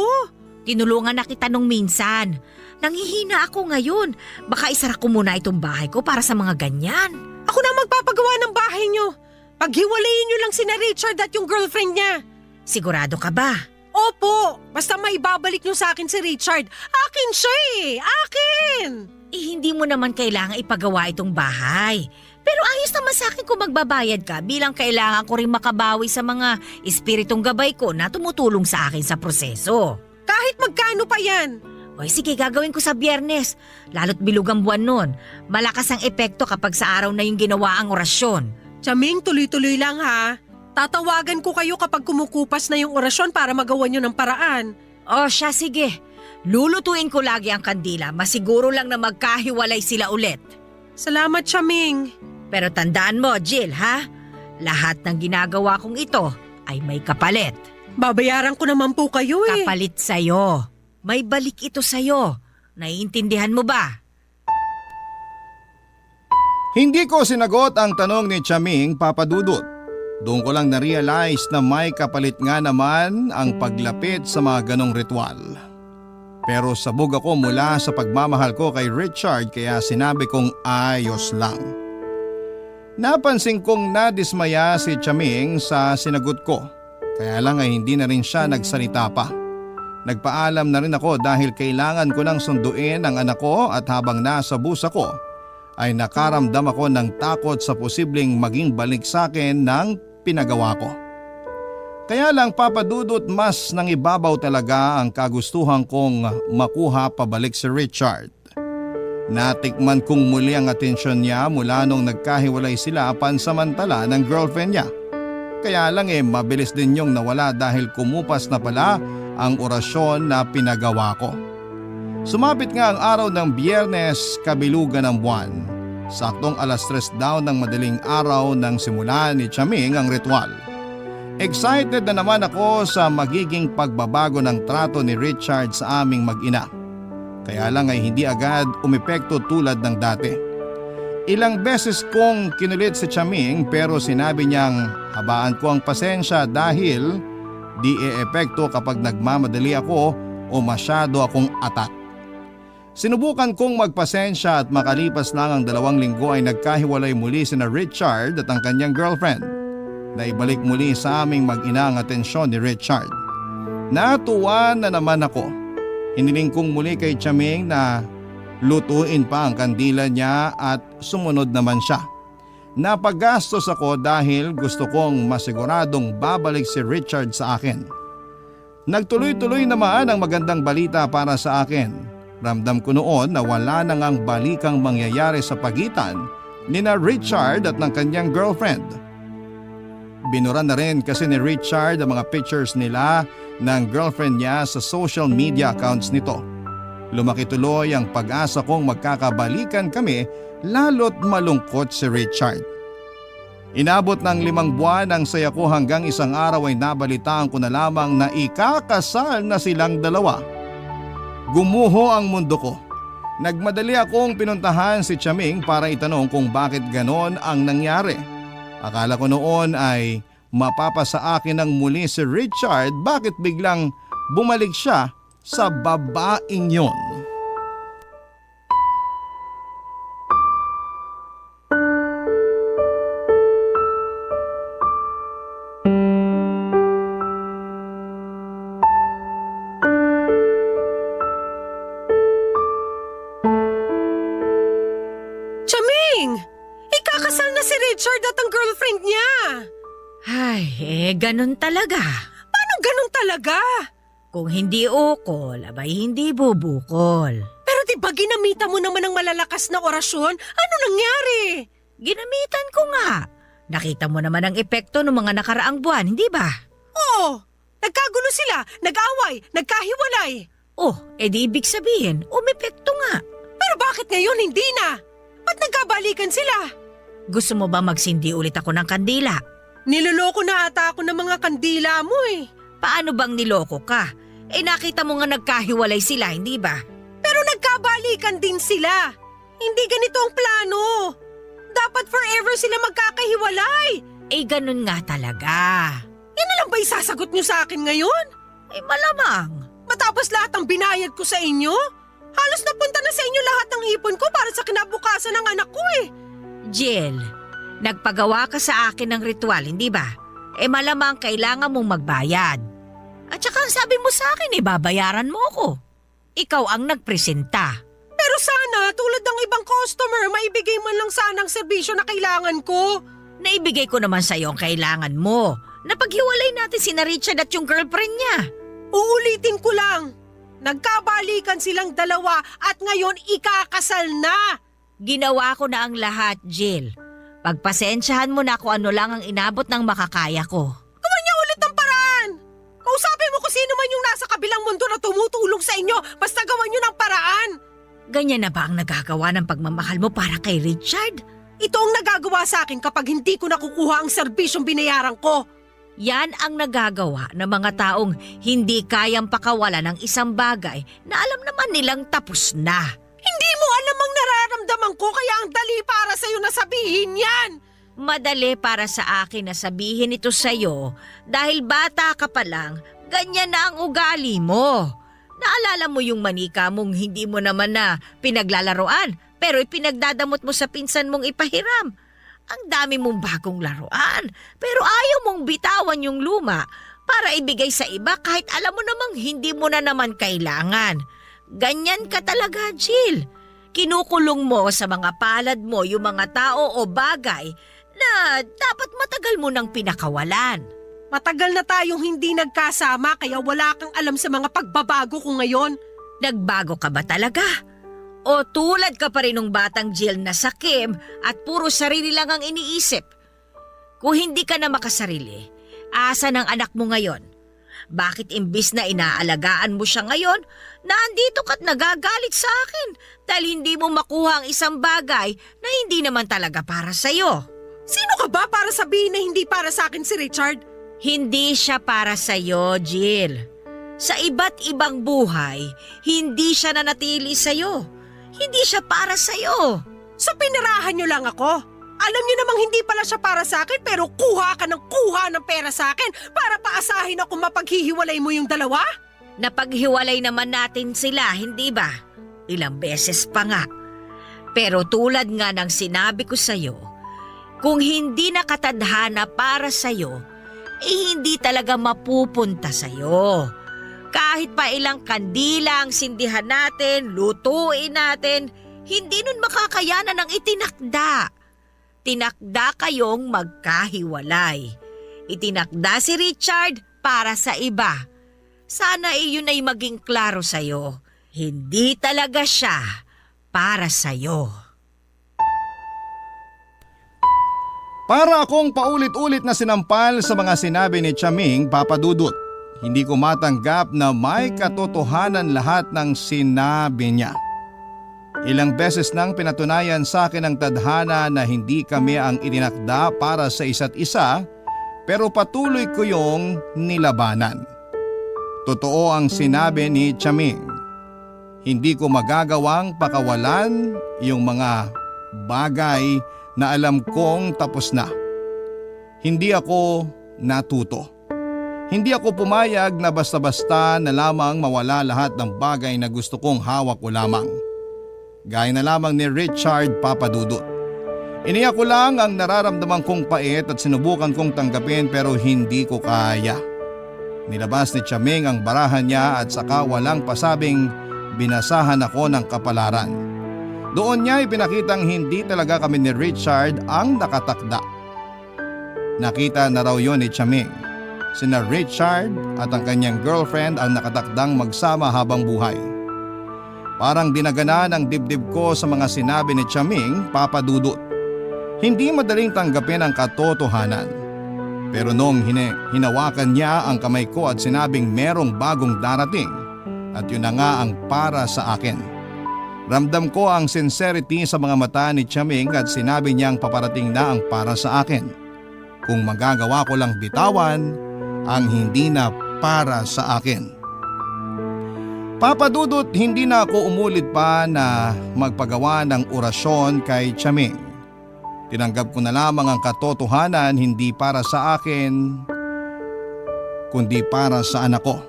Tinulungan na kita nung minsan. Nanghihina ako ngayon. Baka isara ko muna itong bahay ko para sa mga ganyan. Ako na magpapagawa ng bahay niyo. Paghiwalayin niyo lang sina Richard at yung girlfriend niya. Sigurado ka ba? Opo, basta maibabalik niyo sa akin si Richard. Akin siya Akin! Hindi mo naman kailangan ipagawa itong bahay. Pero ayos naman sa akin kung magbabayad ka bilang kailangan ko rin makabawi sa mga espiritong gabay ko na tumutulong sa akin sa proseso. Kahit magkano pa yan. Sige, gagawin ko sa Biyernes. Lalo't bilog ang buwan nun. Malakas ang epekto kapag sa araw na yung ginawa ang orasyon. Chaming, tuloy-tuloy lang ha. Tatawagan ko kayo kapag kumukupas na yung orasyon para magawa niyo ng paraan. Siya, sige. Lulutuin ko lagi ang kandila. Masiguro lang na magkahiwalay sila ulit. Salamat, Chaming. Pero tandaan mo, Jill, ha? Lahat ng ginagawa kong ito ay may kapalit. Babayaran ko naman po kayo Kapalit sa'yo. May balik ito sa'yo. Naiintindihan mo ba? Hindi ko sinagot ang tanong ni Chaming, Papa Dudut. Doon ko lang na-realize na may kapalit nga naman ang paglapit sa mga ganong ritual. Pero sabog ako mula sa pagmamahal ko kay Richard kaya sinabi kong ayos lang. Napansin kong nadismaya si Chaming sa sinagot ko. Kaya lang ay hindi na rin siya nagsalita pa. Nagpaalam na rin ako dahil kailangan ko nang sunduin ang anak ko at habang nasa bus ako ay nakaramdam ako ng takot sa posibleng maging balik sa akin ng pinagawa ko. Kaya lang Papa Dudut mas nangibabaw talaga ang kagustuhan kong makuha pabalik si Richard. Natikman kong muli ang atensyon niya mula nung nagkahiwalay sila pansamantala ng girlfriend niya. Kaya lang mabilis din yung nawala dahil kumupas na pala ang orasyon na pinagawa ko. Sumapit nga ang araw ng Biyernes, kabilugan ng buwan. Saktong 3:00 daw ng madaling araw nang simulan ni Chaming ang ritual. Excited na naman ako sa magiging pagbabago ng trato ni Richard sa aming mag-ina. Kaya lang ay hindi agad umepekto tulad ng dati. Ilang beses kong kinulit si Chaming pero sinabi niyang habaan ko ang pasensya dahil di e-epekto kapag nagmamadali ako o masyado akong atat. Sinubukan kong magpasensya at makalipas lang ang 2 linggo ay nagkahiwalay muli sina Richard at ang kanyang girlfriend. Naibalik muli sa aming mag-ina ang atensyon ni Richard. Natuwa na naman ako. Hiniling kong muli kay Chaming na lutuin pa ang kandila niya at sumunod naman siya. Napagastos ako dahil gusto kong masiguradong babalik si Richard sa akin. Nagtuloy-tuloy naman ang magandang balita para sa akin. Ramdam ko noon na wala na ngang balikang mangyayari sa pagitan ni na Richard at ng kanyang girlfriend. Binura na rin kasi ni Richard ang mga pictures nila ng girlfriend niya sa social media accounts nito. Lumaki tuloy ang pag-asa kong magkakabalikan kami lalo't malungkot si Richard. Inabot ng 5 buwan ang saya ko hanggang isang araw ay nabalitaan ko na lamang na ikakasal na silang dalawa. Gumuho ang mundo ko. Nagmadali akong pinuntahan si Chaming para itanong kung bakit ganon ang nangyari. Akala ko noon ay mapapasa akin ng muli si Richard bakit biglang bumalik siya sa babaeng yon. Chaming! Ikakasal na si Richard at ang girlfriend niya. Ay, ganun talaga. Paano ganun talaga? Kung hindi ukol, abay hindi bubukol. Pero di ba ginamitan mo naman ng malalakas na orasyon? Ano nangyari? Ginamitan ko nga. Nakita mo naman ang epekto ng mga nakaraang buwan, hindi ba? Oo, nagkagulo sila, nag-away, nagkahiwalay. Di ibig sabihin, umepekto nga. Pero bakit ngayon hindi na? Ba't nagkabalikan sila? Gusto mo ba magsindi ulit ako ng kandila? Niloloko na ata ako ng mga kandila mo Paano bang niloko ka? Nakita mo nga nagkahiwalay sila, hindi ba? Pero nagkabalikan din sila. Hindi ganito ang plano. Dapat forever sila magkakahiwalay. Ganun nga talaga. Yan na lang ba isasagot niyo sa akin ngayon? Malamang. Matapos lahat ng binayad ko sa inyo? Halos napunta na sa inyo lahat ng ipon ko para sa kinabukasan ng anak ko eh. Jill, nagpagawa ka sa akin ng ritual, hindi ba? Malamang kailangan mong magbayad. At saka ang sabi mo sa akin, babayaran mo ako. Ikaw ang nagpresenta. Pero sana, tulad ng ibang customer, maibigay man lang sana ang serbisyo na kailangan ko. Naibigay ko naman sa iyo ang kailangan mo. Napaghiwalay natin sina Richard at yung girlfriend niya. Uulitin ko lang. Nagkabalikan silang dalawa at ngayon ikakasal na. Ginawa ko na ang lahat, Jill. Pagpasensyahan mo na kung ano lang ang inabot ng makakaya ko. Gawan niya ulit ng paraan. Kausapin mo kung sino man yung nasa kabilang mundo na tumutulong sa inyo. Basta gawan niyo ng paraan. Ganyan na ba ang nagagawa ng pagmamahal mo para kay Richard? Ito ang nagagawa sa akin kapag hindi ko nakukuha ang serbisyong binayaran ko. Yan ang nagagawa ng mga taong hindi kayang pakawalan ng isang bagay na alam naman nilang tapos na. Hindi mo alam ang nararamdaman ko kaya ang dali para sa'yo na sabihin yan. Madali para sa akin na sabihin ito sa'yo dahil bata ka pa lang, ganyan na ang ugali mo. Naalala mo yung manika mong hindi mo naman na pinaglalaroan pero ipinagdadamot mo sa pinsan mong ipahiram. Ang dami mong bagong laruan pero ayaw mong bitawan yung luma para ibigay sa iba kahit alam mo namang hindi mo na naman kailangan. Ganyan ka talaga, Jill. Kinukulong mo sa mga palad mo yung mga tao o bagay na dapat matagal mo nang pinakawalan. Matagal na tayong hindi nagkasama kaya wala kang alam sa mga pagbabago ko ngayon. Nagbago ka ba talaga? O tulad ka pa rin ng batang Jill na sakim at puro sarili lang ang iniisip? Kung hindi ka na makasarili, asa ng anak mo ngayon? Bakit imbis na inaalagaan mo siya ngayon, nandito ka't nagagalit sa akin dahil hindi mo makuha ang isang bagay na hindi naman talaga para sa'yo? Sino ka ba para sabihin na hindi para sa akin si Richard? Hindi siya para sa'yo, Jill. Sa iba't ibang buhay, hindi siya nanatili sa'yo. Hindi siya para sa'yo. So pinirahan niyo lang ako? Alam niyo namang hindi pala siya para sa akin pero kuha ka ng pera sa akin para paasahin ako mapaghihiwalay mo yung dalawa? Napaghiwalay naman natin sila, hindi ba? Ilang beses pa nga. Pero tulad nga ng sinabi ko sa'yo, kung hindi nakatadhana para sa'yo, hindi talaga mapupunta sa'yo. Kahit pa ilang kandila ang sindihan natin, lutuin natin, hindi nun makakayanan ang itinakda. Tinakda kayong magkahiwalay. Itinakda si Richard para sa iba. Sana iyon ay maging klaro sa'yo. Hindi talaga siya para sa'yo. Para akong paulit-ulit na sinampal sa mga sinabi ni Chaming, Papa Dudut. Hindi ko matanggap na may katotohanan lahat ng sinabi niya. Ilang beses nang pinatunayan sa akin ng tadhana na hindi kami ang itinakda para sa isa't isa, pero patuloy ko yung nilabanan. Totoo ang sinabi ni Chaming. Hindi ko magagawang pakawalan yung mga bagay na alam kong tapos na. Hindi ako natuto. Hindi ako pumayag na basta-basta na lamang mawala lahat ng bagay na gusto kong hawak ko lamang. Gaya na lamang ni Richard, Papa Dudut. Iniyak ko lang ang nararamdaman kong pait at sinubukan kong tanggapin pero hindi ko kaya. Nilabas ni Chaming ang barahan niya at saka walang pasabing binasahan ako ng kapalaran. Doon niya ipinakitang hindi talaga kami ni Richard ang nakatakda. Nakita na raw yun ni Chaming. Sina Richard at ang kanyang girlfriend ang nakatakdang magsama habang buhay. Parang dinagana ng dibdib ko sa mga sinabi ni Chaming, Papa Dudut. Hindi madaling tanggapin ang katotohanan. Pero nung hinawakan niya ang kamay ko at sinabing merong bagong darating, at yun na nga ang para sa akin. Ramdam ko ang sincerity sa mga mata ni Chaming at sinabi niyang paparating na ang para sa akin. Kung magagawa ko lang bitawan ang hindi na para sa akin. Papa Dudut, hindi na ako umulit pa na magpagawa ng orasyon kay Chaming. Tinanggap ko na lamang ang katotohanan, hindi para sa akin, kundi para sa anak ko.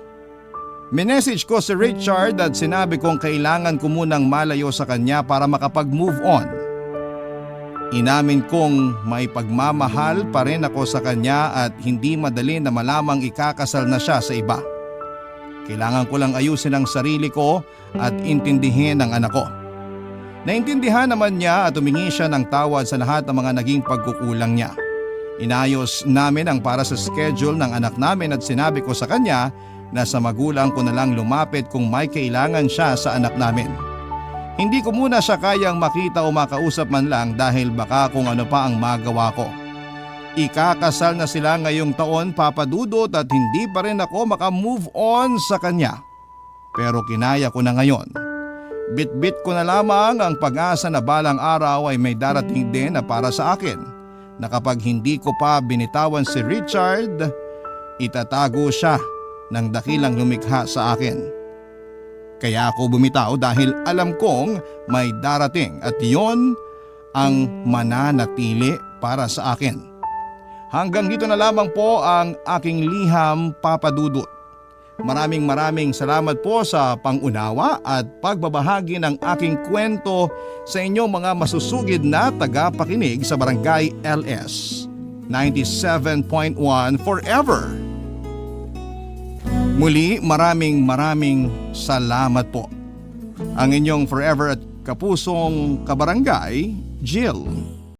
Minessage ko si Richard at sinabi kong kailangan ko munang malayo sa kanya para makapag-move on. Inamin kong may pagmamahal pa rin ako sa kanya at hindi madali na malamang ikakasal na siya sa iba. Kailangan ko lang ayusin ang sarili ko at intindihin ang anak ko. Naintindihan naman niya at humingi siya ng tawad sa lahat ng mga naging pagkukulang niya. Inayos namin ang para sa schedule ng anak namin at sinabi ko sa kanya na sa magulang ko na lang lumapit kung may kailangan siya sa anak namin. Hindi ko muna siya kayang makita o makausap man lang dahil baka kung ano pa ang magawa ko. Ikakasal na sila ngayong taon, Papa Dudut, at hindi pa rin ako makamove on sa kanya. Pero kinaya ko na ngayon. Bit-bit ko na lamang ang pag-asa na balang araw ay may darating din na para sa akin, na kapag hindi ko pa binitawan si Richard, itatago siya ng dakilang lumikha sa akin. Kaya ako bumitaw dahil alam kong may darating at yon ang mananatili para sa akin. Hanggang dito na lamang po ang aking liham, Papa Dudut. Maraming salamat po sa pangunawa at pagbabahagi ng aking kwento sa inyong mga masusugid na tagapakinig sa Barangay LS 97.1 Forever. Muli, maraming salamat po. Ang inyong forever at kapusong kabarangay, Jill.